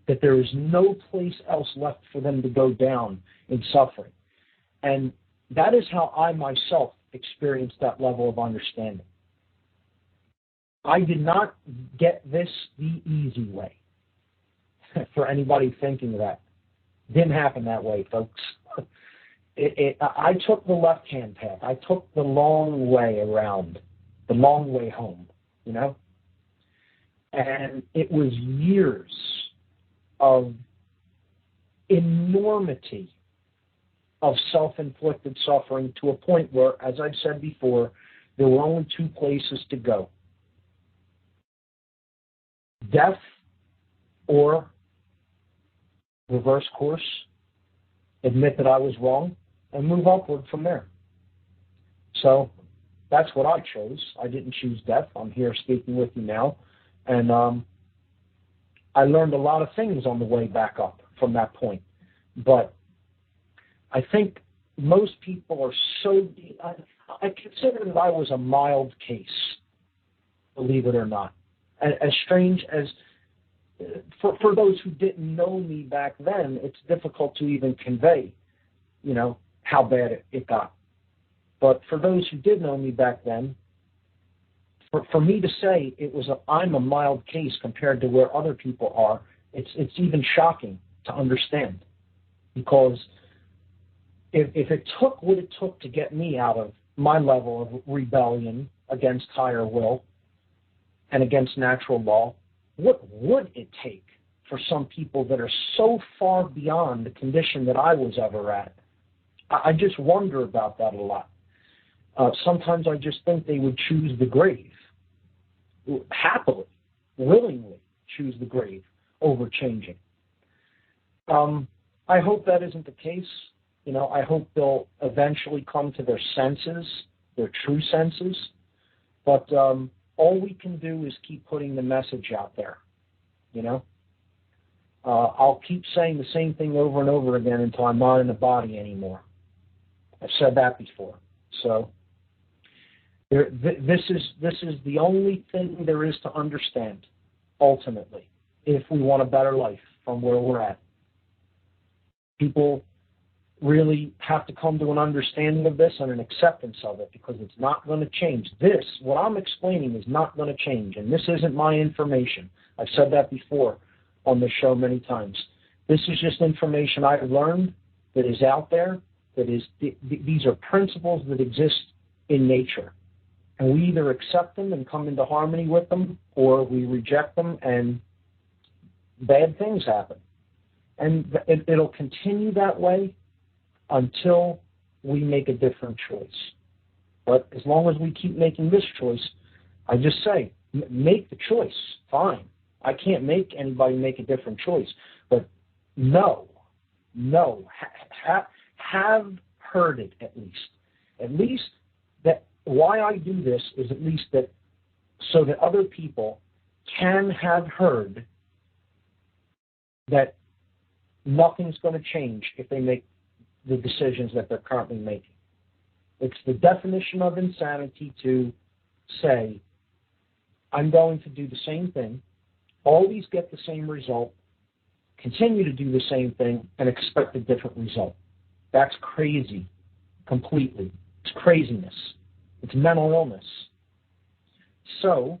that there is no place else left for them to go down in suffering. And that is how I myself experienced that level of understanding. I did not get this the easy way. For anybody thinking that. Didn't happen that way, folks. I took the left-hand path. I took the long way around, the long way home, you know? And it was years of enormity of self-inflicted suffering to a point where, as I've said before, there were only two places to go. Death or reverse course, admit that I was wrong, and move upward from there. So that's what I chose. I didn't choose death. I'm here speaking with you now. And I learned a lot of things on the way back up from that point. But I think most people are so... I consider that I was a mild case, believe it or not. As strange as... For those who didn't know me back then, it's difficult to even convey, you know, how bad it got. But for those who did know me back then, for me to say I'm a mild case compared to where other people are, it's even shocking to understand. Because if it took what it took to get me out of my level of rebellion against higher will and against natural law, what would it take for some people that are so far beyond the condition that I was ever at? I just wonder about that a lot. Sometimes I just think they would choose the grave, happily, willingly choose the grave over changing. I hope that isn't the case. You know, I hope they'll eventually come to their senses, their true senses. But all we can do is keep putting the message out there, you know. I'll keep saying the same thing over and over again until I'm not in the body anymore. I've said that before. So this is the only thing there is to understand, ultimately, if we want a better life from where we're at. People really have to come to an understanding of this and an acceptance of it, because it's not going to change. This, what I'm explaining, is not going to change, and this isn't my information. I've said that before on this show many times. This is just information I've learned that is out there, that is, these are principles that exist in nature. And we either accept them and come into harmony with them, or we reject them and bad things happen. And it'll continue that way until we make a different choice. But as long as we keep making this choice, I just say, make the choice, fine. I can't make anybody make a different choice. But have heard it at least. At least that why I do this is at least that so that other people can have heard that nothing's going to change if they make the decisions that they're currently making. It's the definition of insanity to say, I'm going to do the same thing, always get the same result, continue to do the same thing, and expect a different result. That's crazy, completely. It's craziness. It's mental illness. So,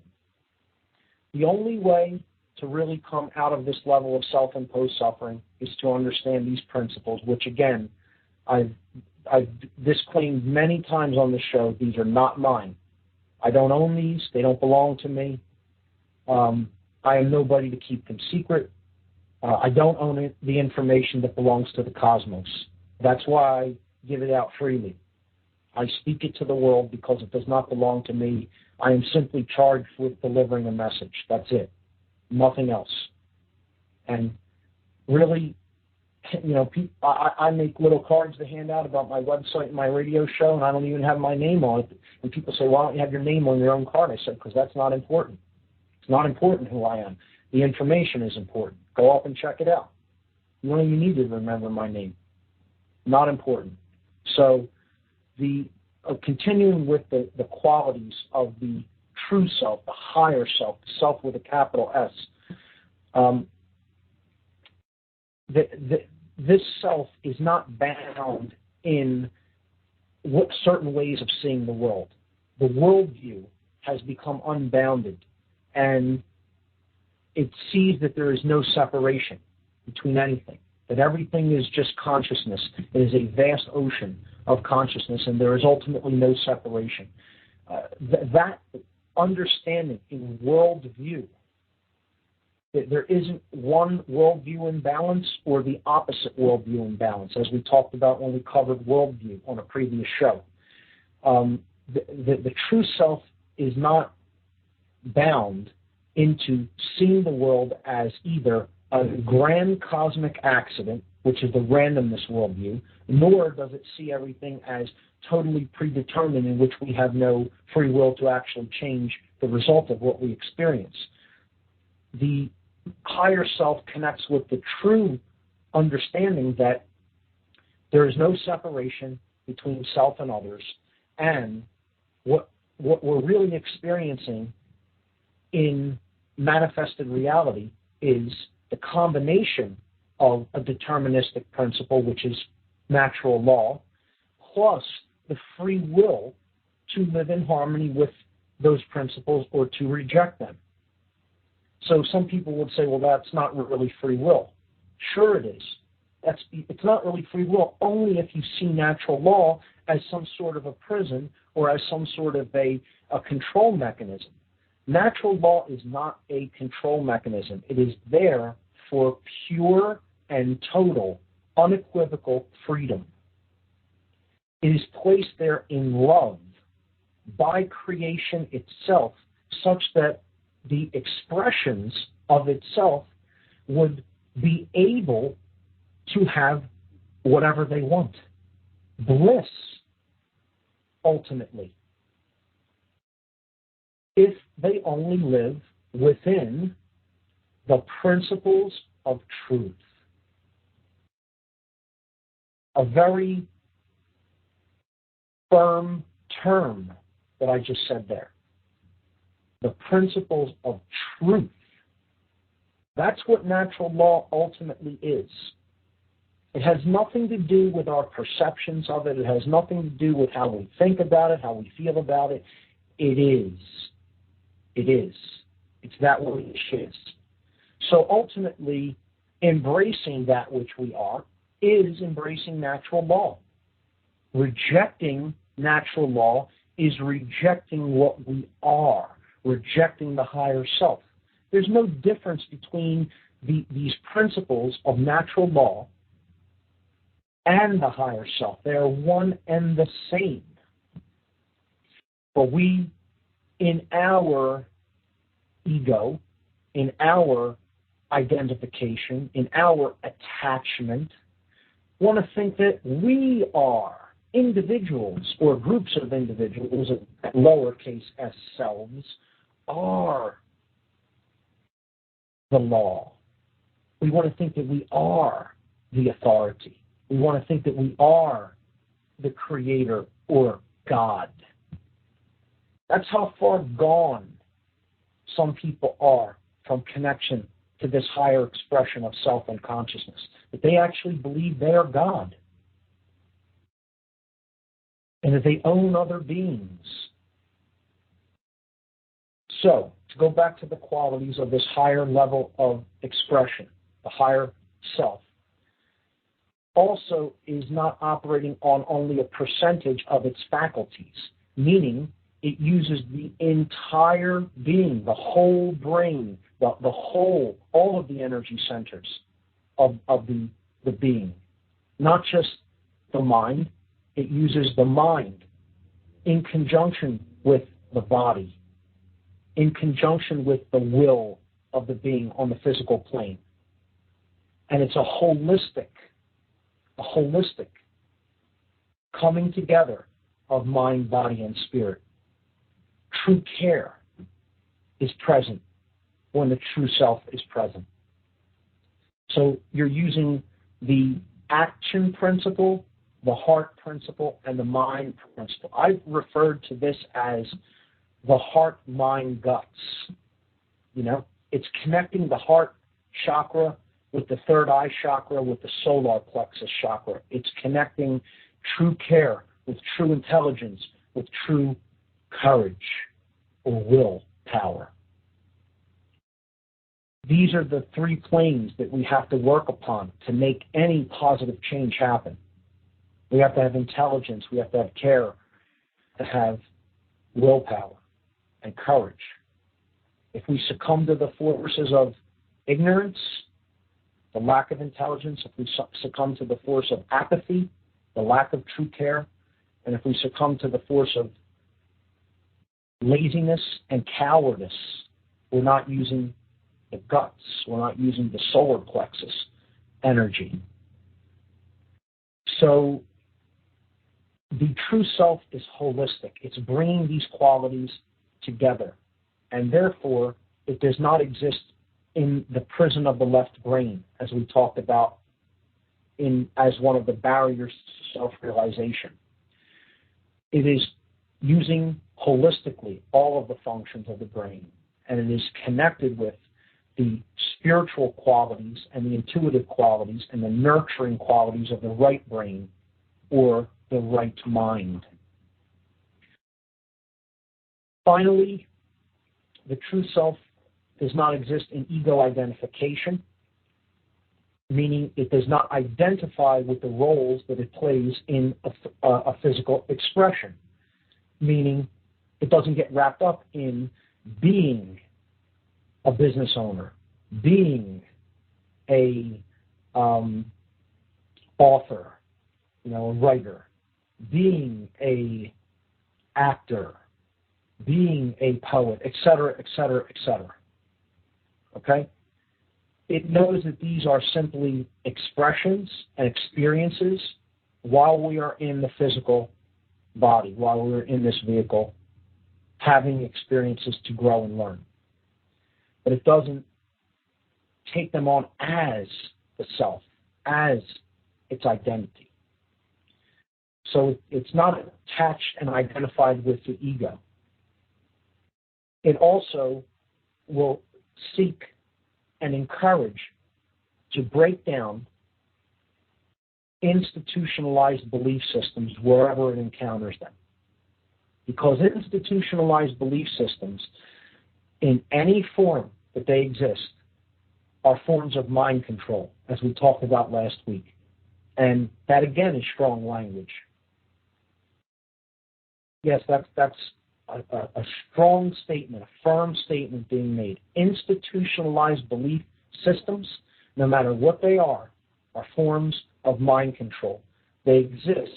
the only way to really come out of this level of self-imposed suffering is to understand these principles, which, again, I've disclaimed many times on the show. These are not mine. I don't own these. They don't belong to me. I am nobody to keep them secret. I don't own the information that belongs to the cosmos. That's why I give it out freely. I speak it to the world because it does not belong to me. I am simply charged with delivering a message. That's it. Nothing else. And really, I make little cards to hand out about my website and my radio show, and I don't even have my name on it. And people say, why don't you have your name on your own card? I said, because that's not important. It's not important who I am. The information is important. Go up and check it out. You don't even need to remember my name. Not important. So continuing with the qualities of the true self, the higher self, the self with a capital S, this self is not bound in certain ways of seeing the world. The worldview has become unbounded, and it sees that there is no separation between anything, that everything is just consciousness. It is a vast ocean of consciousness, and there is ultimately no separation. That understanding in worldview, that there isn't one worldview in balance or the opposite worldview in balance, as we talked about when we covered worldview on a previous show. The true self is not bound into seeing the world as either a grand cosmic accident, which is the randomness worldview, nor does it see everything as totally predetermined, in which we have no free will to actually change the result of what we experience. The higher self connects with the true understanding that there is no separation between self and others, and what we're really experiencing in manifested reality is the combination of a deterministic principle, which is natural law, plus the free will to live in harmony with those principles or to reject them. So some people would say, well, that's not really free will. Sure it is. It's not really free will only if you see natural law as some sort of a prison or as some sort of a control mechanism. Natural law is not a control mechanism. It is there for pure and total, unequivocal freedom. It is placed there in love by creation itself, such that the expressions of itself would be able to have whatever they want. Bliss, ultimately, if they only live within the principles of truth. A very firm term that I just said there. The principles of truth. That's what natural law ultimately is. It has nothing to do with our perceptions of it. It has nothing to do with how we think about it, how we feel about it. It is. It is. It's that which is. So ultimately, embracing that which we are is embracing natural law. Rejecting natural law is rejecting what we are, rejecting the higher self. There's no difference between these principles of natural law and the higher self. They are one and the same. But we, in our ego, in our identification, in our attachment, want to think that we are individuals or groups of individuals, lowercase s selves, are the law. We want to think that we are the authority. We want to think that we are the creator or God. That's how far gone some people are from connection to this higher expression of self and consciousness, that they actually believe they are God and that they own other beings. So, to go back to the qualities of this higher level of expression, the higher self, also is not operating on only a percentage of its faculties, meaning it uses the entire being, the whole brain, the whole, all of the energy centers of the being, not just the mind. It uses the mind in conjunction with the body, in conjunction with the will of the being on the physical plane. And it's a holistic coming together of mind, body, and spirit. True care is present when the true self is present. So you're using the action principle, the heart principle, and the mind principle. I've referred to this as the heart, mind, guts. You know, it's connecting the heart chakra with the third eye chakra, with the solar plexus chakra. It's connecting true care with true intelligence, with true courage or will power. These are the three planes that we have to work upon to make any positive change happen. We have to have intelligence, we have to have care, to have willpower and courage. If we succumb to the forces of ignorance, the lack of intelligence, if we succumb to the force of apathy, the lack of true care, and if we succumb to the force of laziness and cowardice, we're not using the guts, we're not using the solar plexus energy. So the true self is holistic. It's bringing these qualities together, and therefore it does not exist in the prison of the left brain, as we talked about as one of the barriers to self-realization. It is using holistically all of the functions of the brain, and it is connected with the spiritual qualities and the intuitive qualities and the nurturing qualities of the right brain or the right mind. Finally, the true self does not exist in ego identification, meaning it does not identify with the roles that it plays in a physical expression, meaning it doesn't get wrapped up in being a business owner, being a author, a writer, being a actor, being a poet, etc., etc., etc. Okay? It knows that these are simply expressions and experiences while we are in the physical body, while we're in this vehicle, having experiences to grow and learn. But it doesn't take them on as the self, as its identity. So it's not attached and identified with the ego. It also will seek and encourage to break down institutionalized belief systems wherever it encounters them. Because institutionalized belief systems, in any form that they exist, are forms of mind control, as we talked about last week. And that, again, is strong language. Yes, that's a strong statement, a firm statement being made. Institutionalized belief systems, no matter what they are forms of mind control. They exist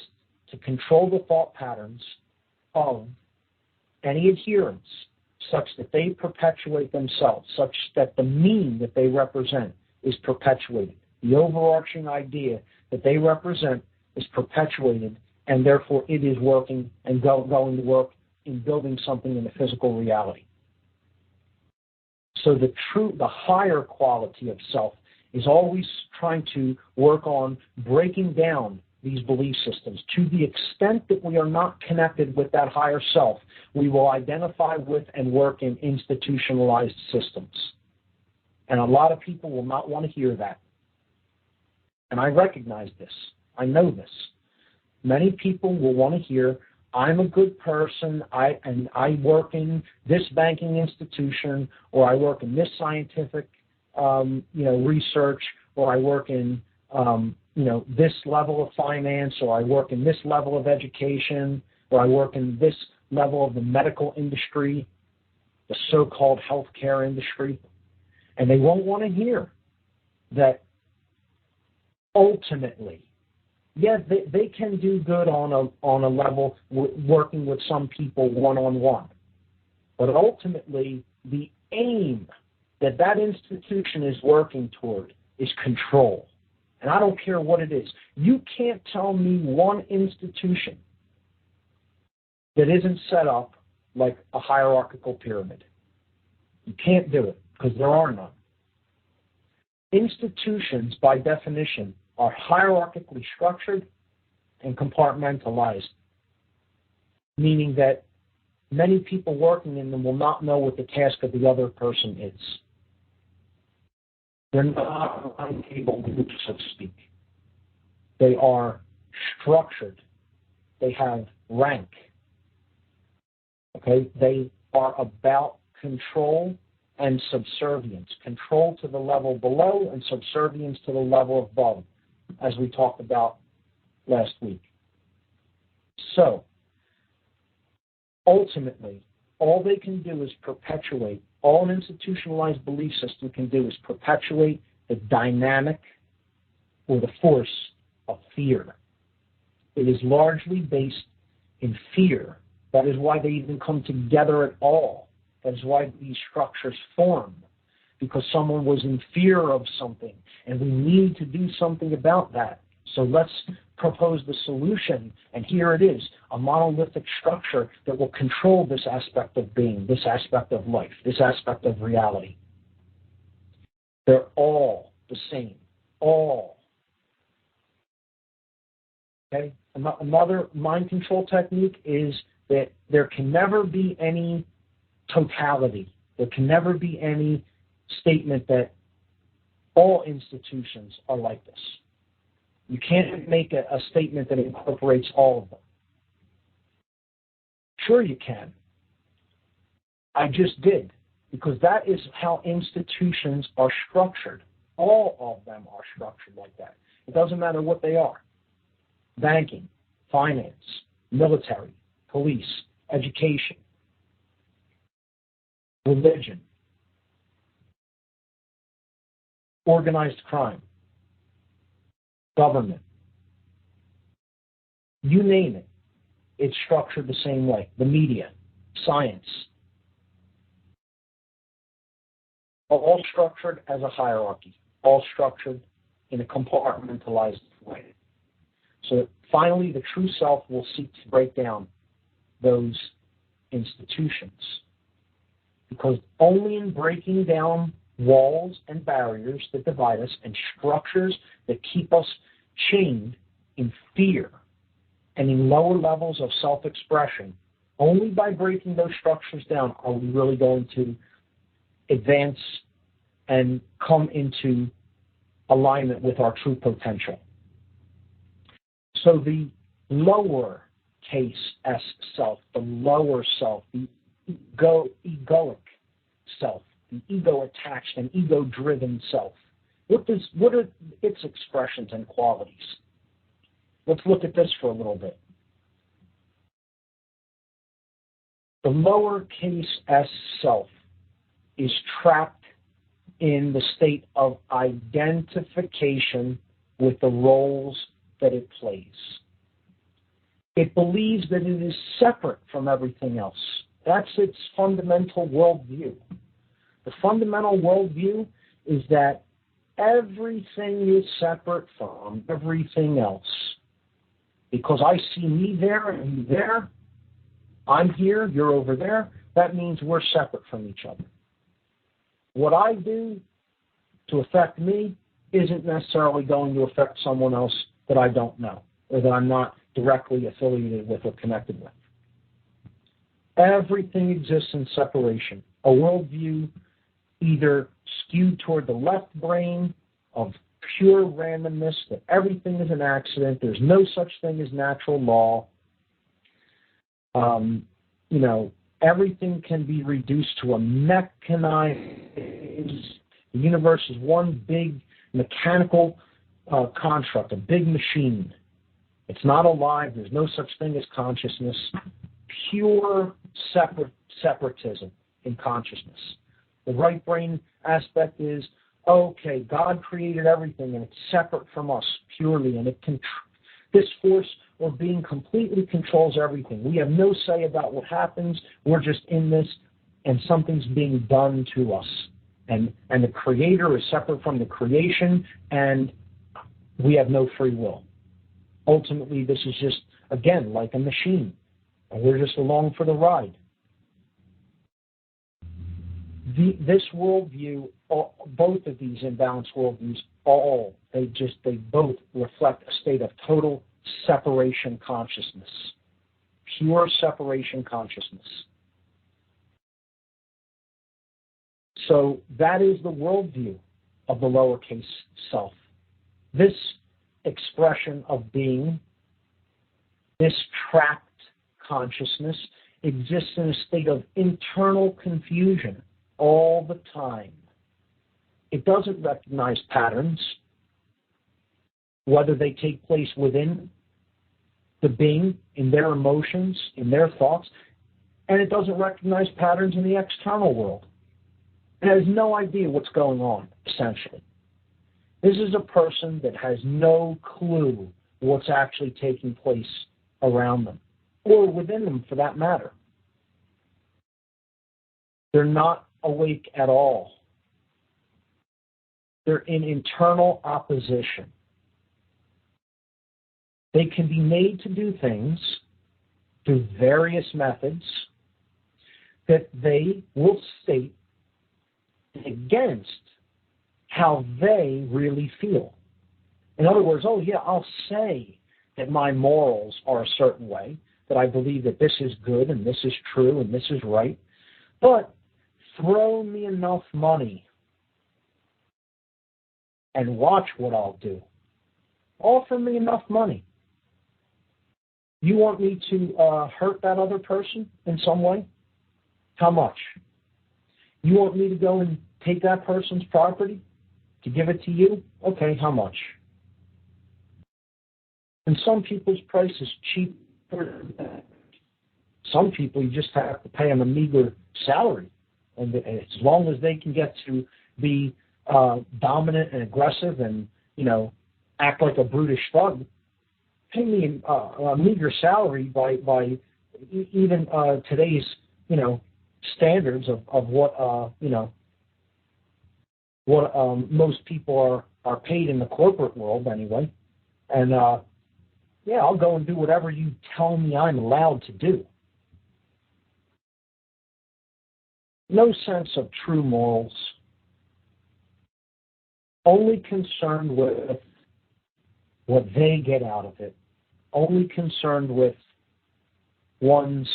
to control the thought patterns of any adherents, such that they perpetuate themselves, such that the mean that they represent is perpetuated. The overarching idea that they represent is perpetuated, and therefore it is working and going to work in building something in the physical reality. So the higher quality of self is always trying to work on breaking down these belief systems. To the extent that we are not connected with that higher self, we will identify with and work in institutionalized systems. And a lot of people will not want to hear that. And I recognize this. I know this. Many people will want to hear, I'm a good person, I work in this banking institution, or I work in this scientific research, or I work in this level of finance, or I work in this level of education, or I work in this level of the medical industry, the so-called healthcare industry. And they won't want to hear that ultimately, yeah, they can do good on a level working with some people one-on-one. But ultimately, the aim that institution is working toward is control. And I don't care what it is. You can't tell me one institution that isn't set up like a hierarchical pyramid. You can't do it because there are none. Institutions, by definition, are hierarchically structured and compartmentalized, meaning that many people working in them will not know what the task of the other person is. They're not round-table groups, so to speak. They are structured. They have rank. Okay? They are about control and subservience. Control to the level below and subservience to the level above, as we talked about last week. So, ultimately, all they can do is perpetuate, all an institutionalized belief system can do is perpetuate the dynamic or the force of fear. It is largely based in fear. That is why they even come together at all. That is why these structures form, because someone was in fear of something, and we need to do something about that. So let's propose the solution, and here it is, a monolithic structure that will control this aspect of being, this aspect of life, this aspect of reality. They're all the same, all. Okay? Another mind control technique is that there can never be any totality. There can never be any statement that all institutions are like this. You can't make a statement that incorporates all of them. Sure you can. I just did, because that is how institutions are structured. All of them are structured like that. It doesn't matter what they are. Banking, finance, military, police, education, religion, organized crime, government. You name it, it's structured the same way. The media, science, all structured as a hierarchy, all structured in a compartmentalized way. So finally, the true self will seek to break down those institutions. Because only in breaking down walls and barriers that divide us and structures that keep us chained in fear and in lower levels of self-expression, only by breaking those structures down are we really going to advance and come into alignment with our true potential. So the lower case S self, the lower self, the egoic self, the ego-attached and ego-driven self. What are its expressions and qualities? Let's look at this for a little bit. The lowercase s self is trapped in the state of identification with the roles that it plays. It believes that it is separate from everything else. That's its fundamental worldview. The fundamental worldview is that everything is separate from everything else. Because I see me there and you there, I'm here, you're over there, that means we're separate from each other. What I do to affect me isn't necessarily going to affect someone else that I don't know or that I'm not directly affiliated with or connected with. Everything exists in separation. A worldview either skewed toward the left brain of pure randomness, that everything is an accident, there's no such thing as natural law. Everything can be reduced to a mechanized. The universe is one big mechanical construct, a big machine. It's not alive. There's no such thing as consciousness. Pure separatism in consciousness. The right brain aspect is, okay, God created everything and it's separate from us purely, and this force or being completely controls everything. We have no say about what happens. We're just in this, and something's being done to us. And the Creator is separate from the creation, and we have no free will. Ultimately, this is just, again, like a machine, and we're just along for the ride. This worldview, both of these imbalanced worldviews, they both reflect a state of total separation consciousness, pure separation consciousness. So that is the worldview of the lowercase self. This expression of being, this trapped consciousness, exists in a state of internal confusion all the time. It doesn't recognize patterns, whether they take place within the being, in their emotions, in their thoughts, and it doesn't recognize patterns in the external world. It has no idea what's going on, essentially. This is a person that has no clue what's actually taking place around them, or within them for that matter. They're not awake at all. They're in internal opposition. They can be made to do things through various methods that they will state against how they really feel. In other words, oh yeah, I'll say that my morals are a certain way, that I believe that this is good and this is true and this is right, but throw me enough money and watch what I'll do. Offer me enough money. You want me to hurt that other person in some way? How much? You want me to go and take that person's property, to give it to you? Okay, how much? And some people's price is cheaper than that. Some people, you just have to pay them a meager salary. And as long as they can get to be dominant and aggressive and, act like a brutish thug, pay me a meager salary by even today's, standards of what, what most people are paid in the corporate world anyway. And, I'll go and do whatever you tell me I'm allowed to do. No sense of true morals. Only concerned with what they get out of it. Only concerned with one's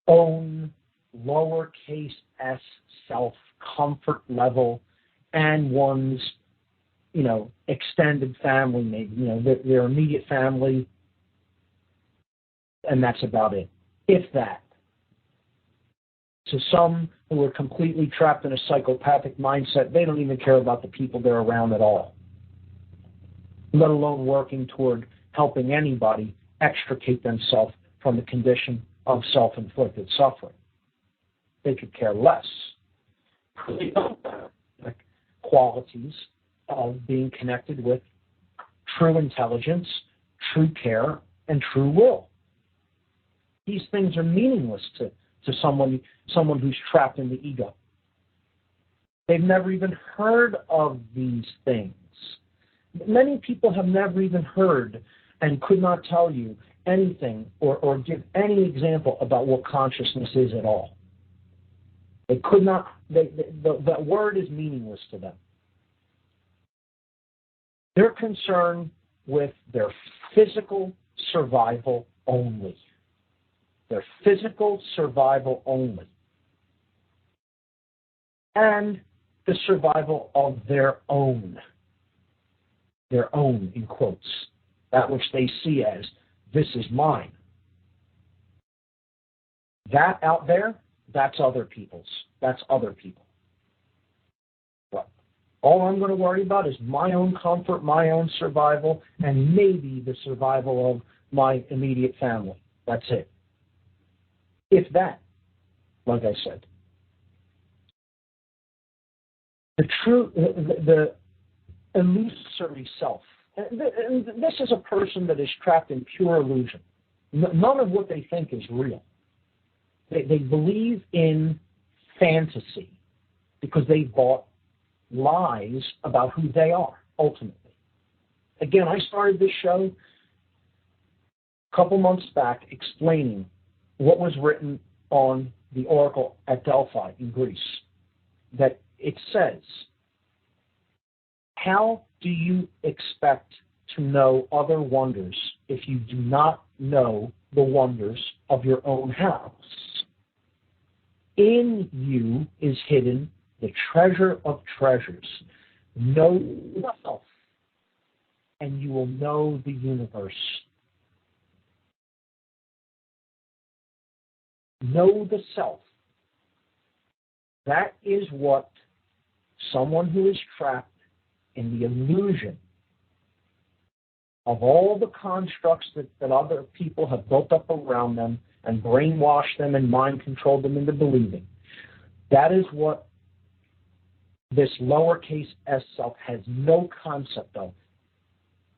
own lowercase s self-comfort level and one's, extended family, maybe, their immediate family, and that's about it. If that. To some who are completely trapped in a psychopathic mindset, they don't even care about the people they're around at all, let alone working toward helping anybody extricate themselves from the condition of self-inflicted suffering. They could care less. They don't have qualities of being connected with true intelligence, true care, and true will. These things are meaningless to someone who's trapped in the ego. They've never even heard of these things. Many people have never even heard and could not tell you anything or give any example about what consciousness is at all. They could not, that word is meaningless to them. They're concerned with their physical survival only. Their physical survival only. And the survival of their own. Their own, in quotes. That which they see as, this is mine. That out there, that's other people's. That's other people. But all I'm going to worry about is my own comfort, my own survival, and maybe the survival of my immediate family. That's it. If that, like I said. the illusory self. And this is a person that is trapped in pure illusion. None of what they think is real. They believe in fantasy because they bought lies about who they are, ultimately. Again, I started this show a couple months back explaining what was written on the oracle at Delphi in Greece. That it says, how do you expect to know other wonders if you do not know the wonders of your own house? In you is hidden the treasure of treasures. Know yourself, and you will know the universe. Know the self. That is what someone who is trapped in the illusion of all the constructs that other people have built up around them and brainwashed them and mind controlled them into believing. That is what this lowercase s self has no concept of,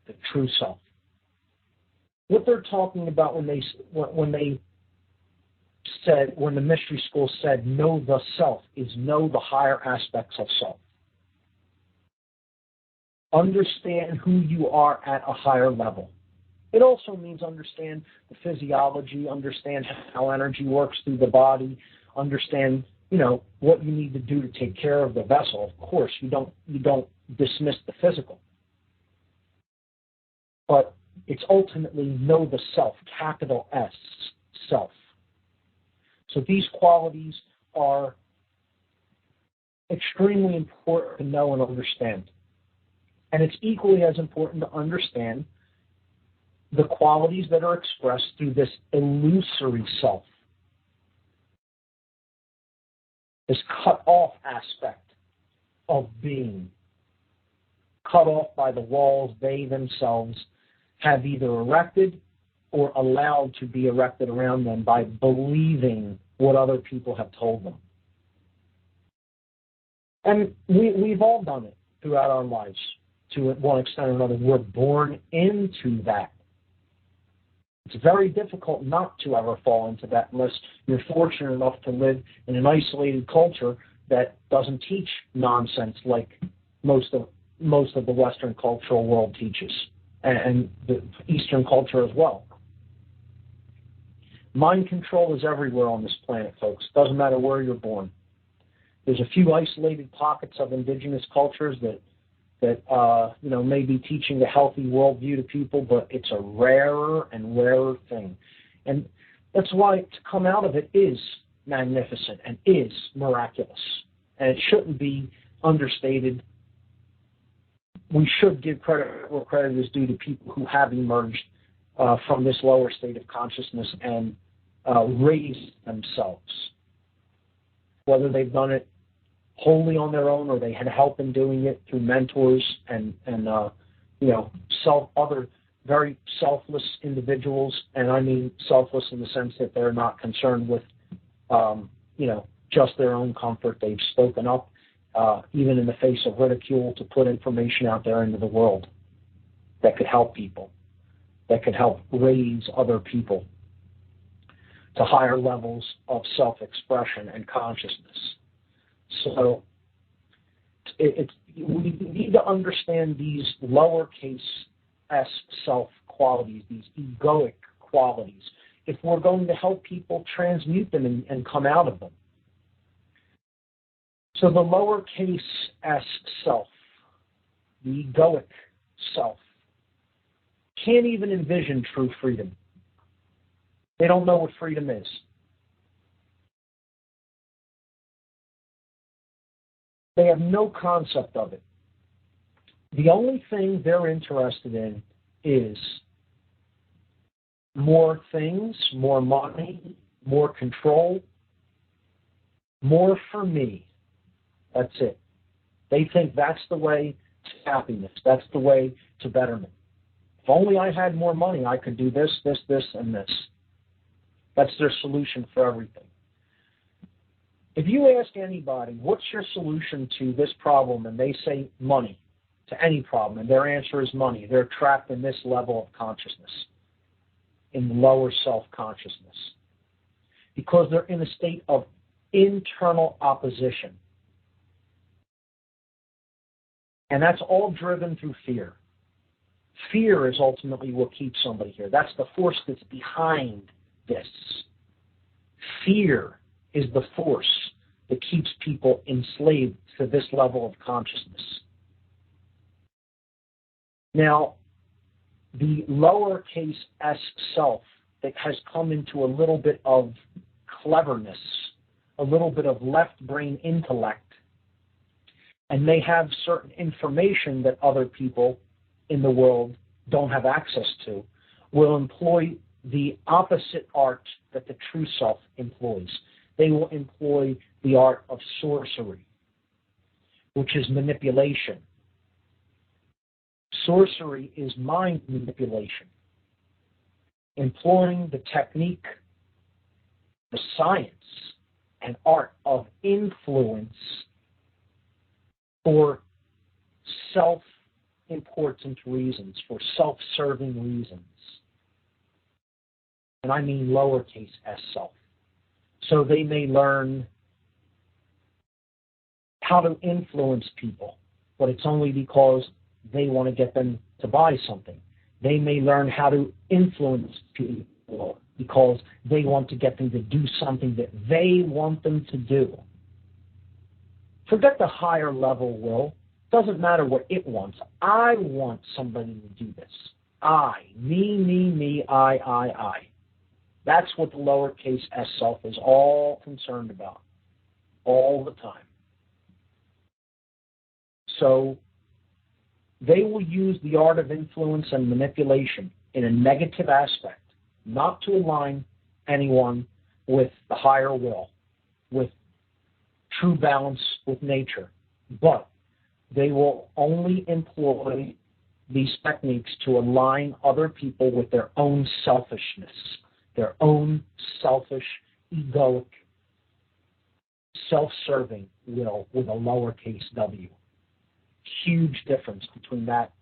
the true self. What they're talking about when the mystery school said know the self is know the higher aspects of self. Understand who you are at a higher level. It also means understand the physiology, understand how energy works through the body, understand, what you need to do to take care of the vessel. Of course, you don't dismiss the physical. But it's ultimately know the self, capital S, self. So these qualities are extremely important to know and understand. And it's equally as important to understand the qualities that are expressed through this illusory self, this cut-off aspect of being, cut off by the walls they themselves have either erected or allowed to be erected around them by believing what other people have told them. And we've all done it throughout our lives to one extent or another. We're born into that. It's very difficult not to ever fall into that unless you're fortunate enough to live in an isolated culture that doesn't teach nonsense like most of the Western cultural world teaches, and the Eastern culture as well. Mind control is everywhere on this planet, folks. Doesn't matter where you're born. There's a few isolated pockets of indigenous cultures that may be teaching a healthy worldview to people, but it's a rarer and rarer thing. And that's why to come out of it is magnificent and is miraculous. And it shouldn't be understated. We should give credit where credit is due to people who have emerged from this lower state of consciousness and raised themselves. Whether they've done it wholly on their own or they had help in doing it through mentors and other very selfless individuals. And I mean selfless in the sense that they're not concerned with, just their own comfort. They've spoken up, even in the face of ridicule, to put information out there into the world that could help people, that could help raise other people to higher levels of self-expression and consciousness. So we need to understand these lowercase s self qualities, these egoic qualities, if we're going to help people transmute them and come out of them. So the lowercase s self, the egoic self, can't even envision true freedom. They don't know what freedom is. They have no concept of it. The only thing they're interested in is more things, more money, more control, more for me. That's it. They think that's the way to happiness. That's the way to betterment. If only I had more money, I could do this, this, this, and this. That's their solution for everything. If you ask anybody, what's your solution to this problem, and they say money, to any problem, and their answer is money, they're trapped in this level of consciousness, in lower self-consciousness, because they're in a state of internal opposition. And that's all driven through fear. Fear is ultimately what keeps somebody here. That's the force that's behind this. Fear is the force that keeps people enslaved to this level of consciousness. Now, the lowercase s self that has come into a little bit of cleverness, a little bit of left brain intellect, and they have certain information that other people in the world don't have access to, will employ the opposite art that the true self employs. They will employ the art of sorcery, which is manipulation. Sorcery is mind manipulation, employing the technique, the science, and art of influence for self-important reasons, for self-serving reasons. And I mean lowercase s self. So they may learn how to influence people, but it's only because they want to get them to buy something. They may learn how to influence people because they want to get them to do something that they want them to do. Forget the higher level will. Doesn't matter what it wants. I want somebody to do this. I. Me, I. That's what the lowercase s self is all concerned about, all the time. So they will use the art of influence and manipulation in a negative aspect, not to align anyone with the higher will, with true balance with nature, but they will only employ these techniques to align other people with their own selfishness, their own selfish, egoic, self-serving will with a lowercase w. Huge difference between that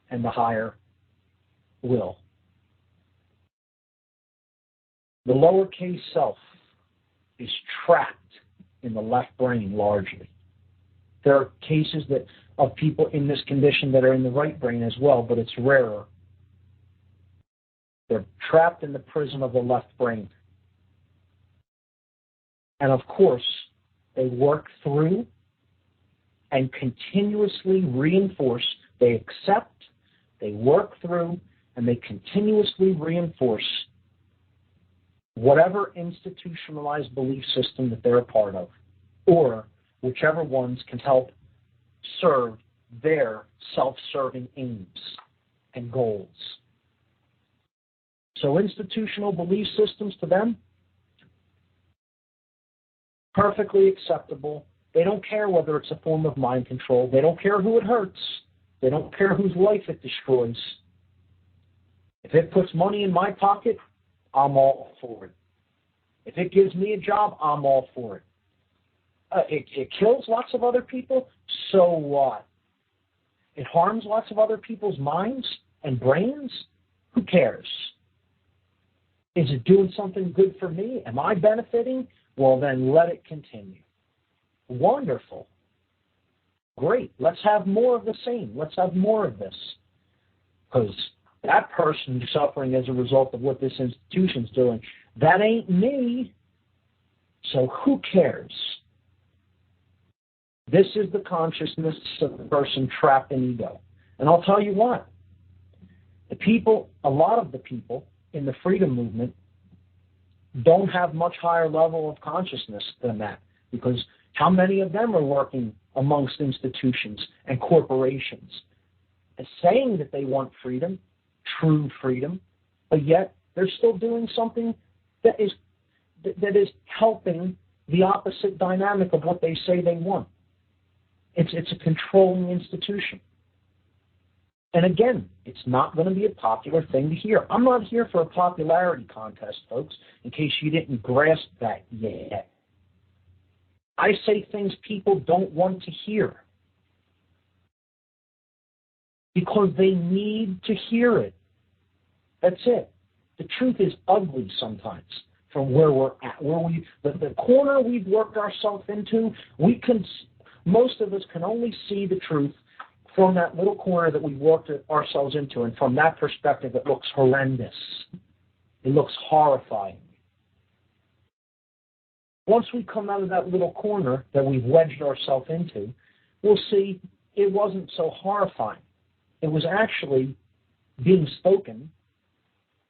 and the higher will. The lowercase self is trapped in the left brain largely. There are cases of people in this condition that are in the right brain as well, but it's rarer. They're trapped in the prison of the left brain. And of course, they work through and continuously reinforce, they accept, they work through, and they continuously reinforce whatever institutionalized belief system that they're a part of, or whichever ones can help serve their self-serving aims and goals. So institutional belief systems to them, perfectly acceptable. They don't care whether it's a form of mind control. They don't care who it hurts. They don't care whose life it destroys. If it puts money in my pocket, I'm all for it. If it gives me a job, I'm all for it. It kills lots of other people, so what? It harms lots of other people's minds and brains? Who cares? Is it doing something good for me? Am I benefiting? Well, then let it continue. Wonderful. Great. Let's have more of the same. Let's have more of this. Because that person who's suffering as a result of what this institution's doing, that ain't me. So who cares? This is the consciousness of the person trapped in ego. And I'll tell you what, a lot of the people in the freedom movement don't have much higher level of consciousness than that, because how many of them are working amongst institutions and corporations and saying that they want freedom, true freedom, but yet they're still doing something that is helping the opposite dynamic of what they say they want. It's a controlling institution. And again, it's not going to be a popular thing to hear. I'm not here for a popularity contest, folks, in case you didn't grasp that yet. I say things people don't want to hear because they need to hear it. That's it. The truth is ugly sometimes from where we're at. The corner we've worked ourselves into, most of us can only see the truth from that little corner that we've worked ourselves into, and from that perspective, it looks horrendous. It looks horrifying. Once we come out of that little corner that we've wedged ourselves into, we'll see it wasn't so horrifying. It was actually being spoken,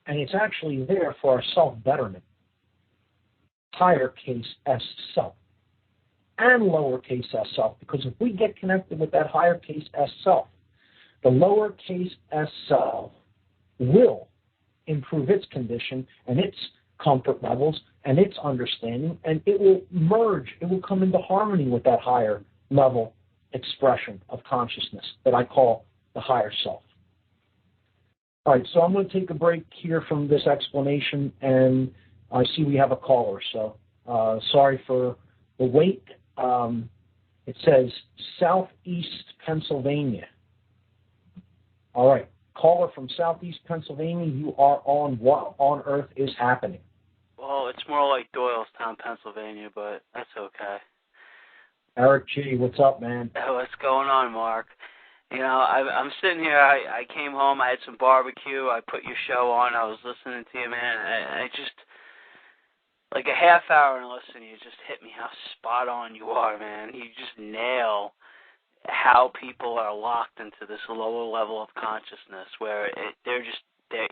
and it's actually there for our self-betterment. Higher case S self and lowercase s self, because if we get connected with that higher case S self, the lowercase s self will improve its condition and its comfort levels and its understanding, and it will merge, it will come into harmony with that higher level expression of consciousness that I call the higher self. All right, so I'm going to take a break here from this explanation, and I see we have a caller, so sorry for the wait. It says Southeast Pennsylvania. All right, caller from Southeast Pennsylvania, you are on What on Earth is Happening? Well, it's more like Doylestown, Pennsylvania, but that's okay. Eric G., what's up, man? What's going on, Mark? You know, I'm sitting here, I came home, I had some barbecue, I put your show on, I was listening to you, man, I just, like a half hour and listening, you just hit me how spot on you are, man. You just nail how people are locked into this lower level of consciousness where they're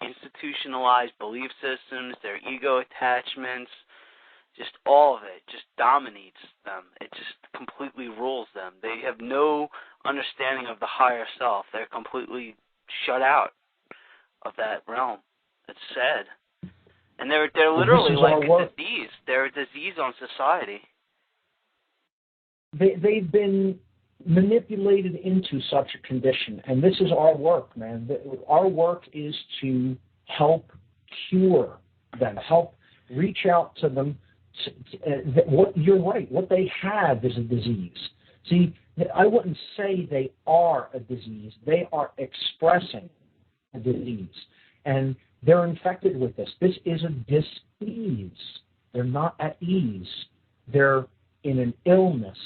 institutionalized belief systems, their ego attachments, just all of it just dominates them. It just completely rules them. They have no understanding of the higher self. They're completely shut out of that realm. It's sad. And they're literally like a disease. They're a disease on society. They've been manipulated into such a condition, and this is our work, man. Our work is to help cure them, help reach out to them. You're right. What they have is a disease. See, I wouldn't say they are a disease. They are expressing a disease, and they're infected with this. This is a dis-ease. They're not at ease. They're in an illness.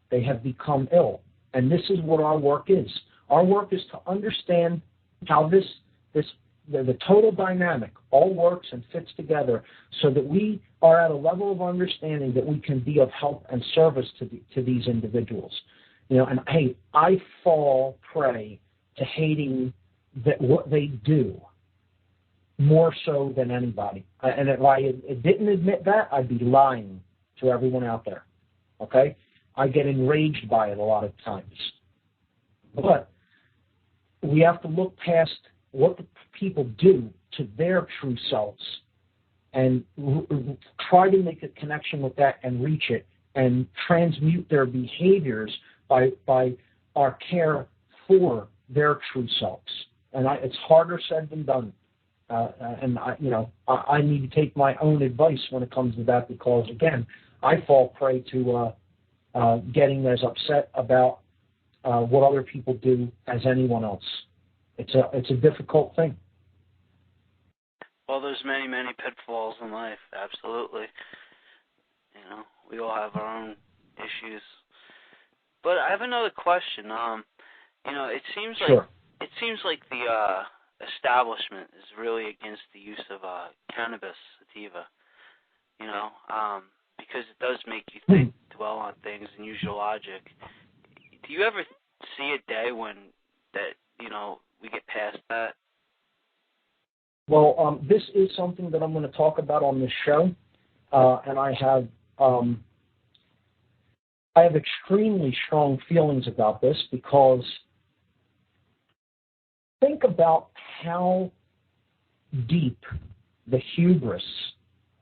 They have become ill, and this is what our work is. Our work is to understand how the total dynamic all works and fits together so that we are at a level of understanding that we can be of help and service to these individuals. You know, and hey, I fall prey to hating what they do more so than anybody. And if I didn't admit that, I'd be lying to everyone out there. Okay? I get enraged by it a lot of times. But we have to look past what the people do to their true selves and try to make a connection with that and reach it and transmute their behaviors by our care for their true selves. And it's harder said than done. And I need to take my own advice when it comes to that because, again, I fall prey to getting as upset about what other people do as anyone else. It's a difficult thing. Well, there's many, many pitfalls in life. Absolutely. You know, we all have our own issues. But I have another question. It seems like the establishment is really against the use of cannabis sativa. You know, because it does make you think, dwell on things, and use your logic. Do you ever see a day when that we get past that? Well, this is something that I'm going to talk about on this show, and I have extremely strong feelings about this because think about how deep the hubris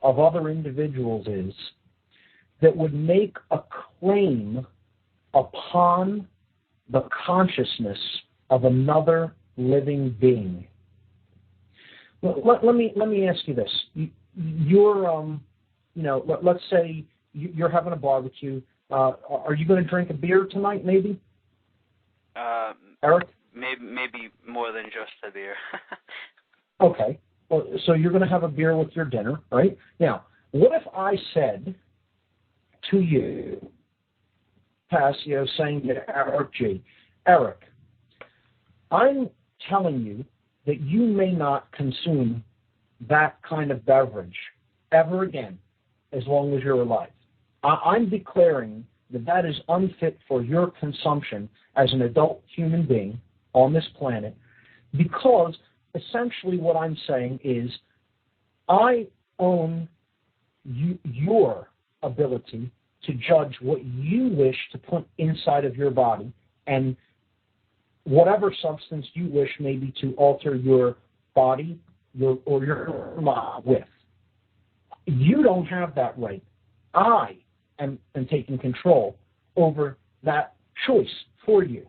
of other individuals is that would make a claim upon the consciousness of another living being. Let me ask you this. Let's say you're having a barbecue. Are you going to drink a beer tonight, maybe? Eric? Maybe more than just a beer. Okay. Well, so you're going to have a beer with your dinner, right? Now, what if I said to you, Passio, saying to Eric G., Eric, I'm telling you that you may not consume that kind of beverage ever again as long as you're alive. I'm declaring that that is unfit for your consumption as an adult human being on this planet, because essentially what I'm saying is I own your ability to judge what you wish to put inside of your body and whatever substance you wish maybe to alter your body or your mind with. You don't have that right. I am taking control over that choice for you.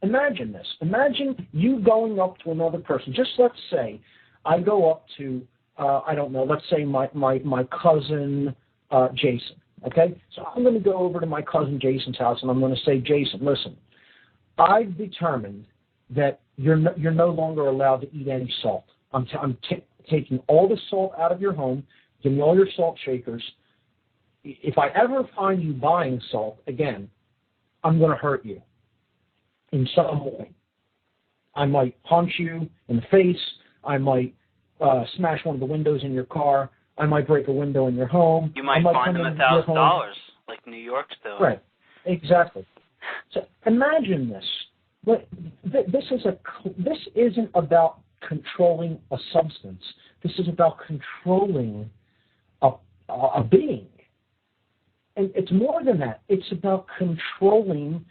Imagine this. Imagine you going up to another person. Just let's say I go up to, I don't know, let's say my cousin Jason, okay? So I'm going to go over to my cousin Jason's house and I'm going to say, Jason, listen, I've determined that you're no longer allowed to eat any salt. I'm taking all the salt out of your home. Give me all your salt shakers. If I ever find you buying salt again, I'm going to hurt you in some way. I might punch you in the face. I might smash one of the windows in your car. I might break a window in your home. You might fine them $1,000, like New York's doing. Right, exactly. So imagine this. But this isn't about controlling a substance. This is about controlling a being. And it's more than that. It's about controlling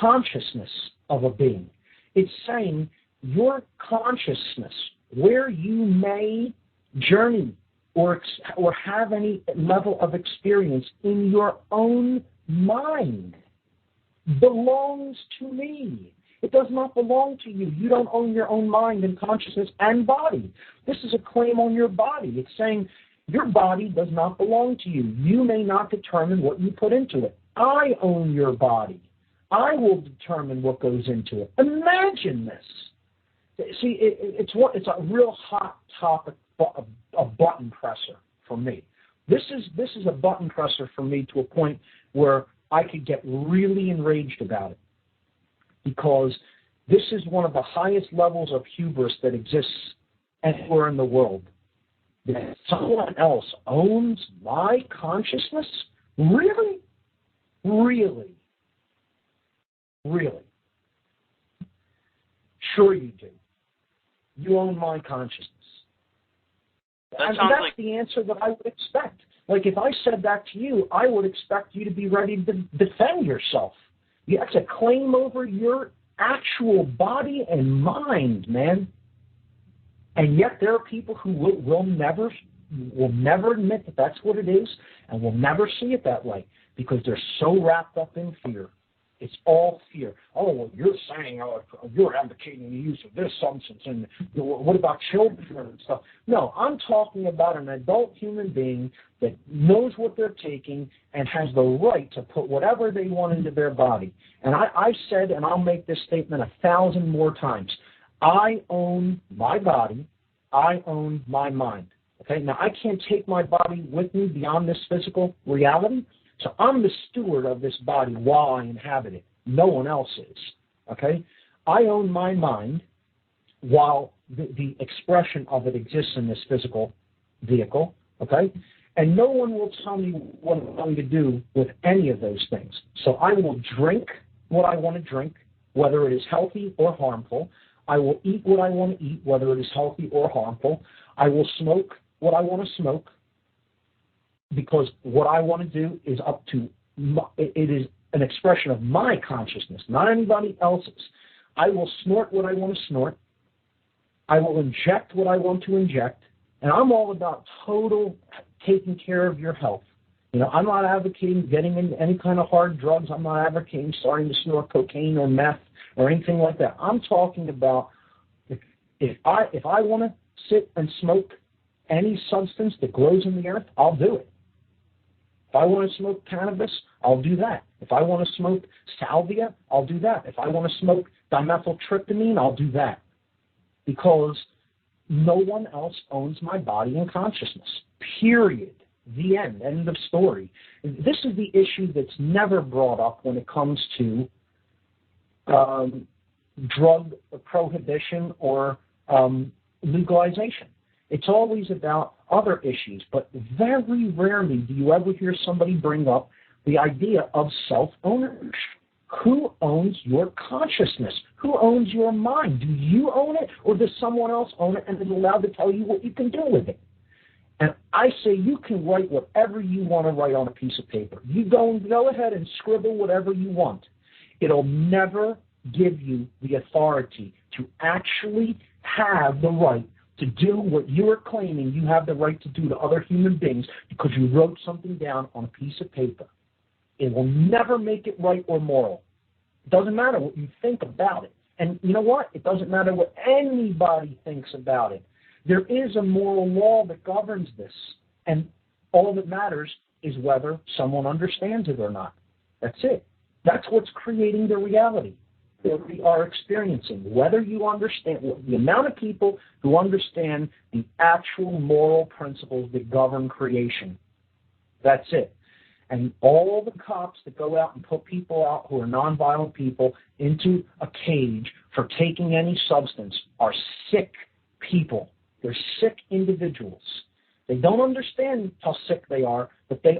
consciousness of a being. It's saying your consciousness, where you may journey or have any level of experience in your own mind, belongs to me. It does not belong to you. You don't own your own mind and consciousness and body. This is a claim on your body. It's saying your body does not belong to you. You may not determine what you put into it. I own your body. I will determine what goes into it. Imagine this. See, it's a real hot topic, a button presser for me. This is a button presser for me to a point where I could get really enraged about it, because this is one of the highest levels of hubris that exists anywhere in the world. That someone else owns my consciousness? Really? Really? Really? Sure you do. You own my consciousness. And that's the answer that I would expect. Like, if I said that to you, I would expect you to be ready to defend yourself. That's a claim over your actual body and mind, man. And yet there are people who will never admit that that's what it is, and will never see it that way, because they're so wrapped up in fear. It's all fear. Oh, well, you're saying you're advocating the use of this substance, and what about children and stuff? No, I'm talking about an adult human being that knows what they're taking and has the right to put whatever they want into their body. And I said, and I'll make this statement 1,000 more times, I own my body. I own my mind. Okay? Now, I can't take my body with me beyond this physical reality, so I'm the steward of this body while I inhabit it. No one else is. Okay? I own my mind while the expression of it exists in this physical vehicle. Okay? And no one will tell me what I'm going to do with any of those things. So I will drink what I want to drink, whether it is healthy or harmful. I will eat what I want to eat, whether it is healthy or harmful. I will smoke what I want to smoke, because what I want to do is it is an expression of my consciousness, not anybody else's. I will snort what I want to snort. I will inject what I want to inject. And I'm all about total taking care of your health. You know, I'm not advocating getting into any kind of hard drugs. I'm not advocating starting to snort cocaine or meth or anything like that. I'm talking about if I want to sit and smoke any substance that grows in the earth, I'll do it. If I want to smoke cannabis, I'll do that. If I want to smoke salvia, I'll do that. If I want to smoke dimethyltryptamine, I'll do that. Because no one else owns my body and consciousness. Period. The end. End of story. This is the issue that's never brought up when it comes to drug prohibition or legalization. It's always about other issues, but very rarely do you ever hear somebody bring up the idea of self-ownership. Who owns your consciousness? Who owns your mind? Do you own it, or does someone else own it and is allowed to tell you what you can do with it? And I say you can write whatever you want to write on a piece of paper. You go ahead and scribble whatever you want. It'll never give you the authority to actually have the right to do what you are claiming you have the right to do to other human beings because you wrote something down on a piece of paper. It will never make it right or moral. It doesn't matter what you think about it. And you know what? It doesn't matter what anybody thinks about it. There is a moral law that governs this, and all that matters is whether someone understands it or not. That's it. That's what's creating the reality that we are experiencing. Whether you understand, the amount of people who understand the actual moral principles that govern creation. That's it. And all the cops that go out and put people out who are nonviolent people into a cage for taking any substance are sick people. They're sick individuals. They don't understand how sick they are, but they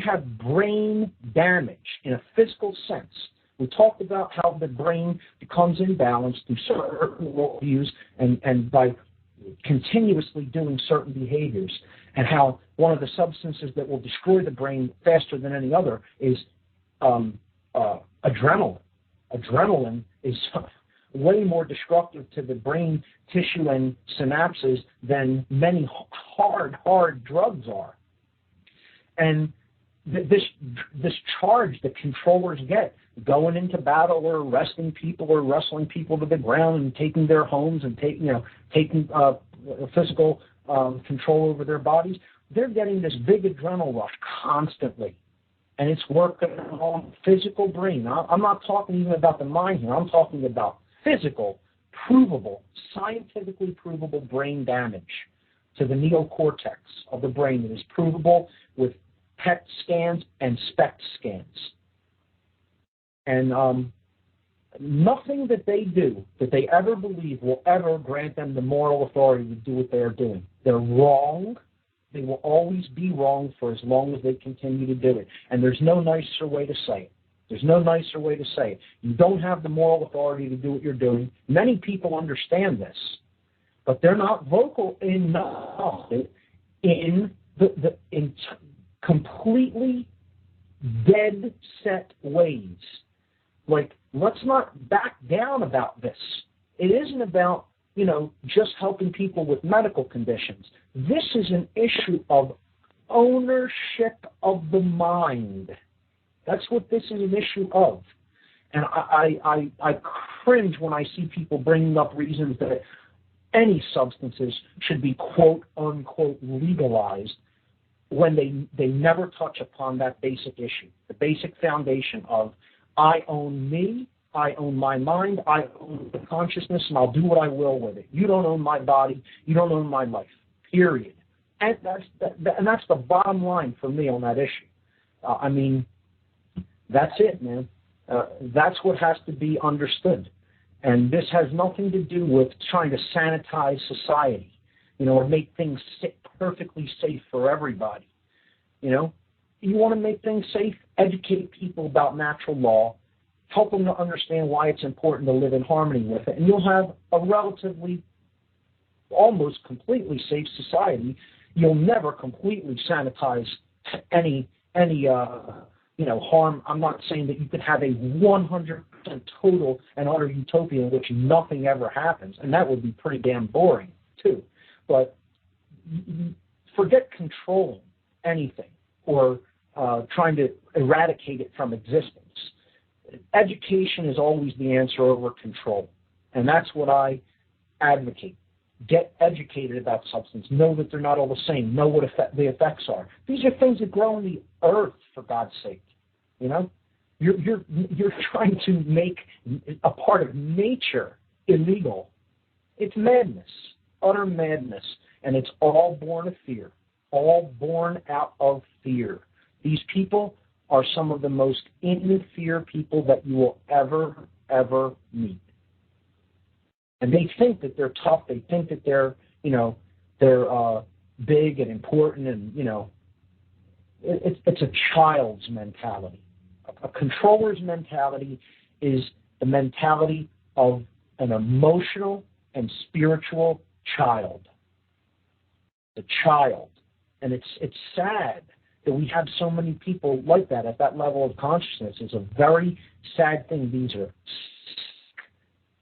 have brain damage in a physical sense. We talked about how the brain becomes imbalanced through certain worldviews and by continuously doing certain behaviors, and how one of the substances that will destroy the brain faster than any other is adrenaline. Adrenaline is way more destructive to the brain tissue and synapses than many hard drugs are. And this charge that controllers get, going into battle or arresting people or wrestling people to the ground and taking their homes and taking physical control over their bodies, they're getting this big adrenaline rush constantly. And it's working on the physical brain. I'm not talking even about the mind here. I'm talking about physical, provable, scientifically provable brain damage to the neocortex of the brain that is provable with PET scans and SPECT scans. And nothing that they do, that they ever believe, will ever grant them the moral authority to do what they are doing. They're wrong. They will always be wrong for as long as they continue to do it. And there's no nicer way to say it. There's no nicer way to say it. You don't have the moral authority to do what you're doing. Many people understand this, but they're not vocal enough in completely dead set ways. Like, let's not back down about this. It isn't about, just helping people with medical conditions. This is an issue of ownership of the mind. That's what this is an issue of. And I cringe when I see people bringing up reasons that any substances should be quote unquote legalized when they never touch upon that basic issue, the basic foundation of I own me, I own my mind, I own the consciousness, and I'll do what I will with it. You don't own my body, you don't own my life, period. And that's the bottom line for me on that issue. That's it, man. That's what has to be understood. And this has nothing to do with trying to sanitize society, or make things perfectly safe for everybody. You want to make things safe? Educate people about natural law, help them to understand why it's important to live in harmony with it, and you'll have a relatively, almost completely safe society. You'll never completely sanitize any harm. I'm not saying that you could have a 100% total and utter utopia in which nothing ever happens, and that would be pretty damn boring too. But forget controlling anything or trying to eradicate it from existence. Education is always the answer over control, and that's what I advocate. get educated about substance, know that they're not all the same, know what the effects are. These are things that grow in the earth, for God's sake. You know, you're trying to make a part of nature illegal. It's madness, utter madness, and it's all born of fear, all born out of fear. These people are some of the most in fear people that you will ever meet. And they think that they're tough. They think that they're big and important, and it's a child's mentality. A controller's mentality is the mentality of an emotional and spiritual child. The child, and it's sad that we have so many people like that at that level of consciousness. It's a very sad thing. These are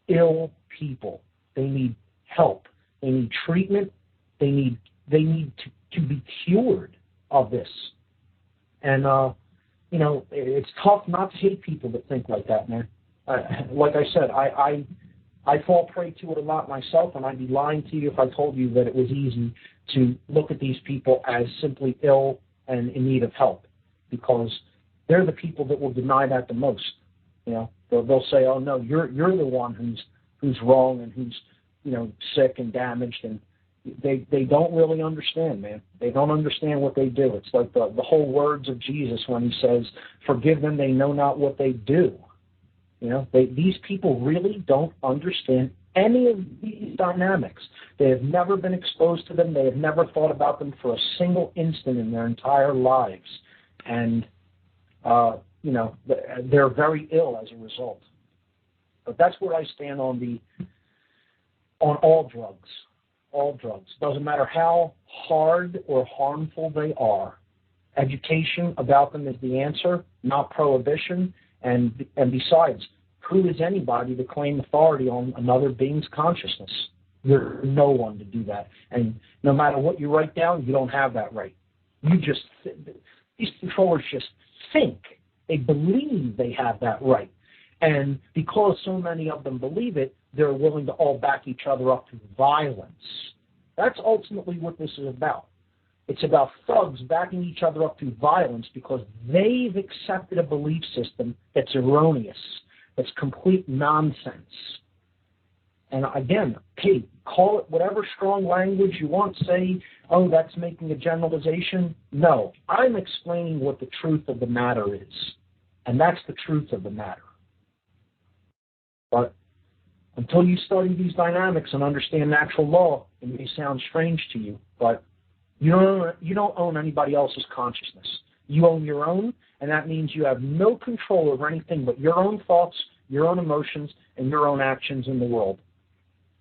ill people. They need help. They need treatment. They need to be cured of this. And it's tough not to hate people that think like that, man. Like I said, I fall prey to it a lot myself, and I'd be lying to you if I told you that it was easy to look at these people as simply ill and in need of help, because they're the people that will deny that the most. They'll say, "Oh no, you're the one who's wrong and who's sick and damaged," and they don't really understand, man. They don't understand what they do. It's like the whole words of Jesus when he says, "Forgive them, they know not what they do." These people really don't understand any of these dynamics. They have never been exposed to them. They have never thought about them for a single instant in their entire lives. And, they're very ill as a result. But that's where I stand on all drugs. All drugs. Doesn't matter how hard or harmful they are. Education about them is the answer, not prohibition. And besides, who is anybody to claim authority on another being's consciousness? You're no one to do that. And no matter what you write down, you don't have that right. These controllers just think. They believe they have that right. And because so many of them believe it, they're willing to all back each other up through violence. That's ultimately what this is about. It's about thugs backing each other up through violence because they've accepted a belief system that's erroneous, that's complete nonsense. And again, hey, call it whatever strong language you want. Say, oh, that's making a generalization. No, I'm explaining what the truth of the matter is. And that's the truth of the matter. But until you study these dynamics and understand natural law, it may sound strange to you, but you don't own anybody else's consciousness. You own your own, and that means you have no control over anything but your own thoughts, your own emotions, and your own actions in the world.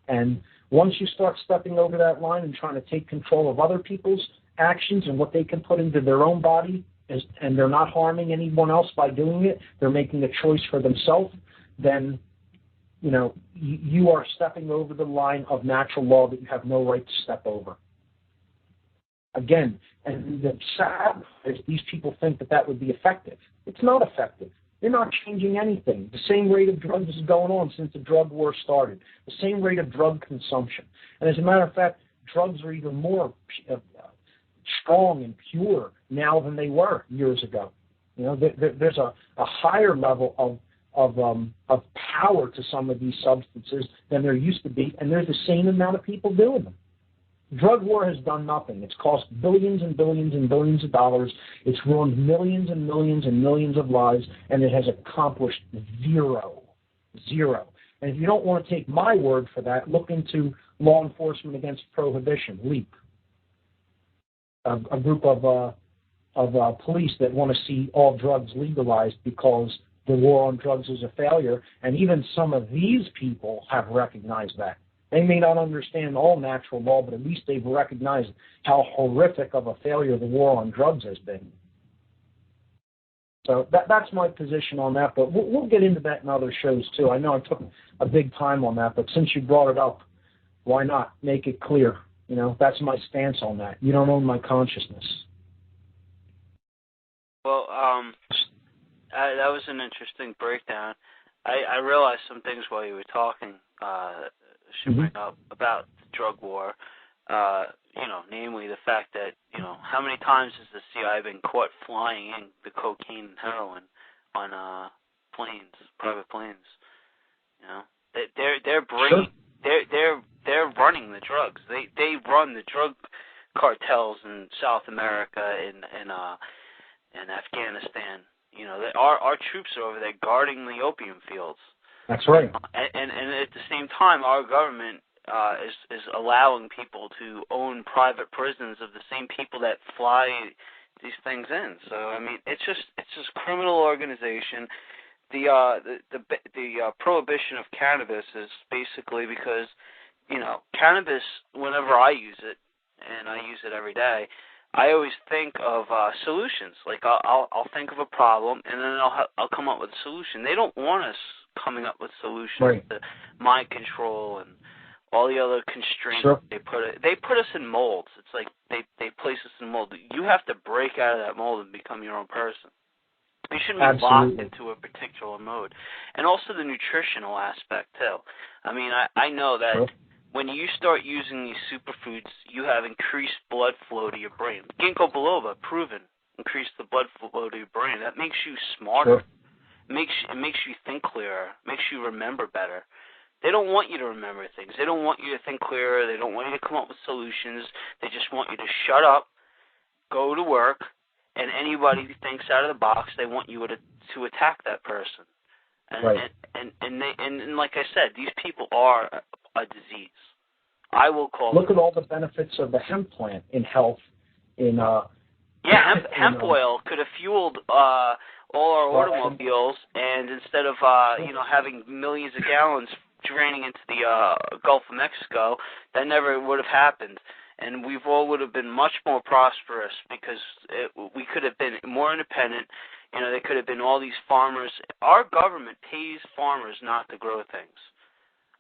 And once you start stepping over that line and trying to take control of other people's actions and what they can put into their own body, and they're not harming anyone else by doing it, they're making a choice for themselves, then you are stepping over the line of natural law that you have no right to step over. Again, and the sad is these people think that would be effective. It's not effective. They're not changing anything. The same rate of drugs is going on since the drug war started. The same rate of drug consumption. And as a matter of fact, drugs are even more strong and pure now than they were years ago. There's a higher level of power to some of these substances than there used to be, and there's the same amount of people doing them. Drug war has done nothing. It's cost billions and billions and billions of dollars. It's ruined millions and millions and millions of lives, and it has accomplished zero. And if you don't want to take my word for that, look into Law Enforcement Against Prohibition, LEAP, a group of police that want to see all drugs legalized because the war on drugs is a failure, and even some of these people have recognized that. They may not understand all natural law, but at least they've recognized how horrific of a failure the war on drugs has been. So that's my position on that, but we'll get into that in other shows too. I know I took a big time on that, but since you brought it up, why not make it clear? That's my stance on that. You don't own my consciousness. Well, that was an interesting breakdown. I realized some things while you were talking. Should bring up about drug war. Namely the fact that, how many times has the CIA been caught flying in the cocaine and heroin on planes, private planes? They're bringing, they're running the drugs. They run the drug cartels in South America and Afghanistan. Our troops are over there guarding the opium fields. That's right. And at the same time, our government is allowing people to own private prisons of the same people that fly these things in. So I mean, it's just criminal organization. The prohibition of cannabis is basically because cannabis. Whenever I use it, and I use it every day, I always think of solutions. Like I'll think of a problem, and then I'll come up with a solution. They don't want us coming up with solutions to mind control and all the other constraints. Sure. They put us in molds. It's like they place us in molds. You have to break out of that mold and become your own person. You shouldn't be locked into a particular mode. And also the nutritional aspect too. I mean, I know that when you start using these superfoods, you have increased blood flow to your brain. Ginkgo biloba, proven, increase the blood flow to your brain. That makes you smarter. It makes you think clearer. Makes you remember better. They don't want you to remember things. They don't want you to think clearer. They don't want you to come up with solutions. They just want you to shut up, go to work, and anybody who thinks out of the box, they want you to attack that person. And like I said, these people are a disease. I will call Look at all the benefits of the hemp plant in health. Hemp oil could have fueled all our automobiles, and instead of having millions of gallons draining into the Gulf of Mexico, that never would have happened. And we all would have been much more prosperous because we could have been more independent. There could have been all these farmers. Our government pays farmers not to grow things.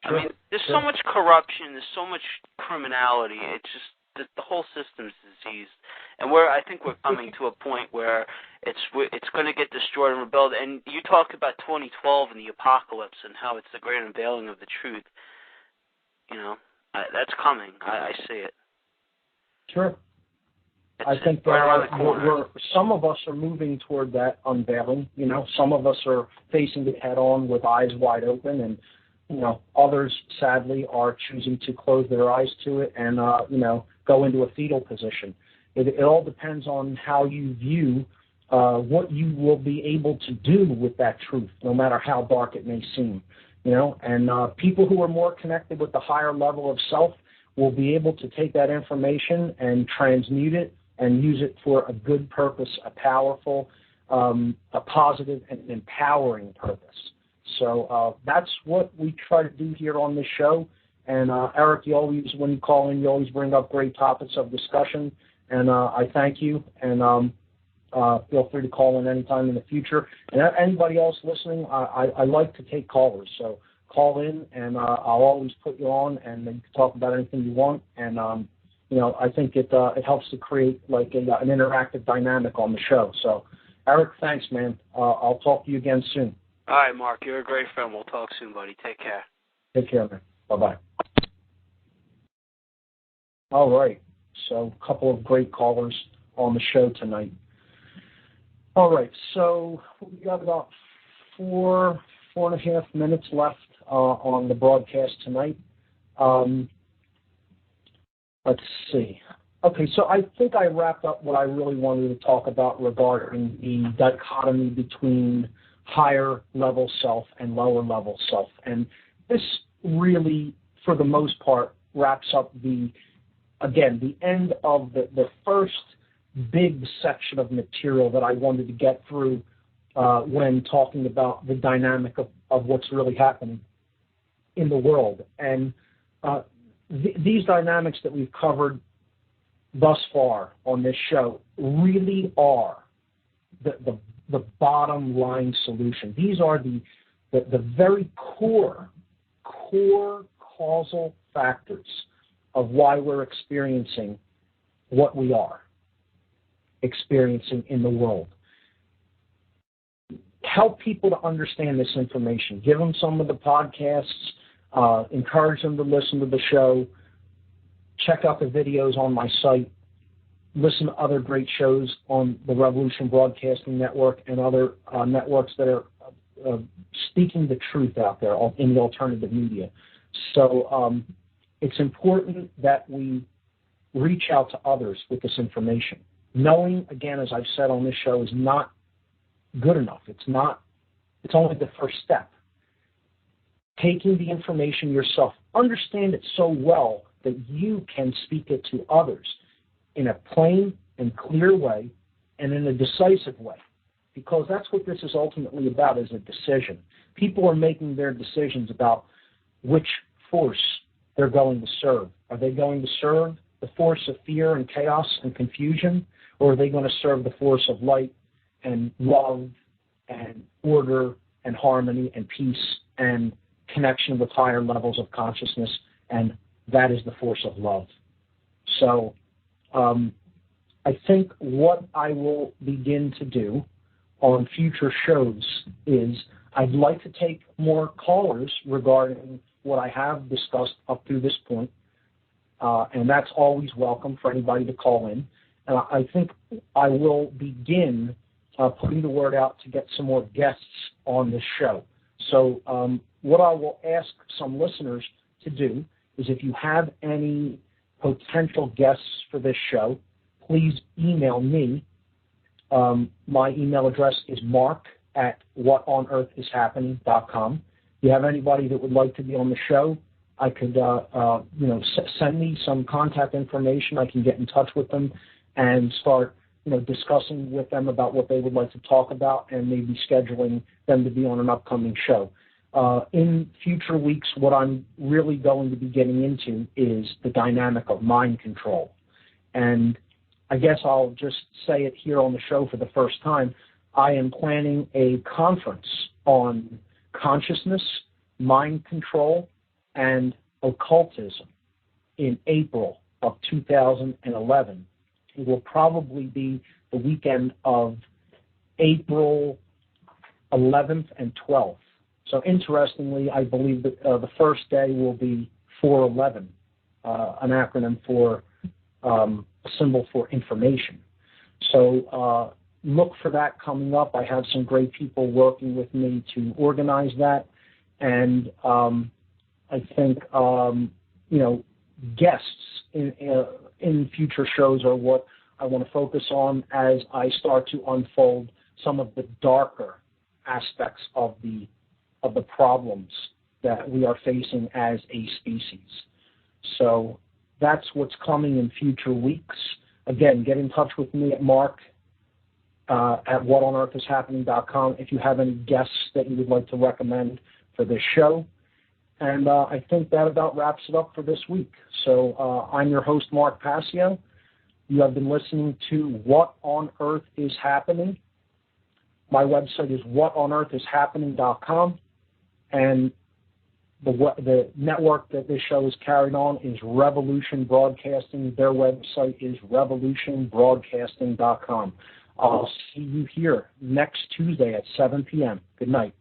Sure. I mean, there's so much corruption. There's so much criminality. It's just the whole system's diseased. And I think we're coming to a point where it's going to get destroyed and rebuilt. And you talk about 2012 and the apocalypse and how it's the great unveiling of the truth. That's coming. I see it. Sure. I think some of us are moving toward that unveiling. Some of us are facing it head on with eyes wide open, and others sadly are choosing to close their eyes to it and go into a fetal position. It all depends on how you view what you will be able to do with that truth, no matter how dark it may seem. And people who are more connected with the higher level of self will be able to take that information and transmute it and use it for a good purpose, a powerful, a positive and empowering purpose. So that's what we try to do here on this show. And Eric, when you call in, you always bring up great topics of discussion. And I thank you. And feel free to call in anytime in the future. And anybody else listening, I like to take callers. So call in, and I'll always put you on, and you can talk about anything you want. And I think it helps to create like an interactive dynamic on the show. So, Eric, thanks, man. I'll talk to you again soon. All right, Mark. You're a great friend. We'll talk soon, buddy. Take care. Take care, man. Bye-bye. All right. So, a couple of great callers on the show tonight. All right. So, we got about 4.5 minutes left on the broadcast tonight. Let's see. Okay, so I think I wrapped up what I really wanted to talk about regarding the dichotomy between higher level self and lower level self. And this really, for the most part, wraps up the end of the first big section of material that I wanted to get through when talking about the dynamic of what's really happening in the world. And these dynamics that we've covered thus far on this show really are the bottom line solution. These are the very core causal factors of why we're experiencing what we are experiencing in the world. Help people to understand this information. Give them some of the podcasts. Encourage them to listen to the show. check out the videos on my site, listen to other great shows on the Revolution Broadcasting Network and other networks that are speaking the truth out there in the alternative media. So it's important that we reach out to others with this information. Knowing, again, as I've said on this show, is not good enough. It's only the first step. Taking the information yourself, understand it so well that you can speak it to others in a plain and clear way and in a decisive way, because that's what this is ultimately about, is a decision. People are making their decisions about which force they're going to serve. Are they going to serve the force of fear and chaos and confusion, or are they going to serve the force of light and love and order and harmony and peace and connection with higher levels of consciousness? And that is the force of love. So I think what I will begin to do on future shows is I'd like to take more callers regarding what I have discussed up to this point, and that's always welcome for anybody to call in. And I think I will begin putting the word out to get some more guests on this show. So what I will ask some listeners to do is, if you have any potential guests for this show, please email me. My email address is mark@whatonearthishappening.com. If you have anybody that would like to be on the show, I could, send me some contact information. I can get in touch with them and start, discussing with them about what they would like to talk about, and maybe scheduling them to be on an upcoming show. In future weeks, what I'm really going to be getting into is the dynamic of mind control. And I guess I'll just say it here on the show for the first time. I am planning a conference on consciousness, mind control, and occultism in April of 2011. It will probably be the weekend of April 11th and 12th. So interestingly, I believe that the first day will be 411, an acronym for a symbol for information. So look for that coming up. I have some great people working with me to organize that. And I think, guests in future shows are what I want to focus on as I start to unfold some of the darker aspects of the problems that we are facing as a species. So that's what's coming in future weeks. Again, get in touch with me at mark@whatonearthishappening.com if you have any guests that you would like to recommend for this show. And I think that about wraps it up for this week. So I'm your host, Mark Passio. You have been listening to What on Earth is Happening. My website is whatonearthishappening.com. And the network that this show is carried on is Revolution Broadcasting. Their website is revolutionbroadcasting.com. I'll see you here next Tuesday at 7 p.m. Good night.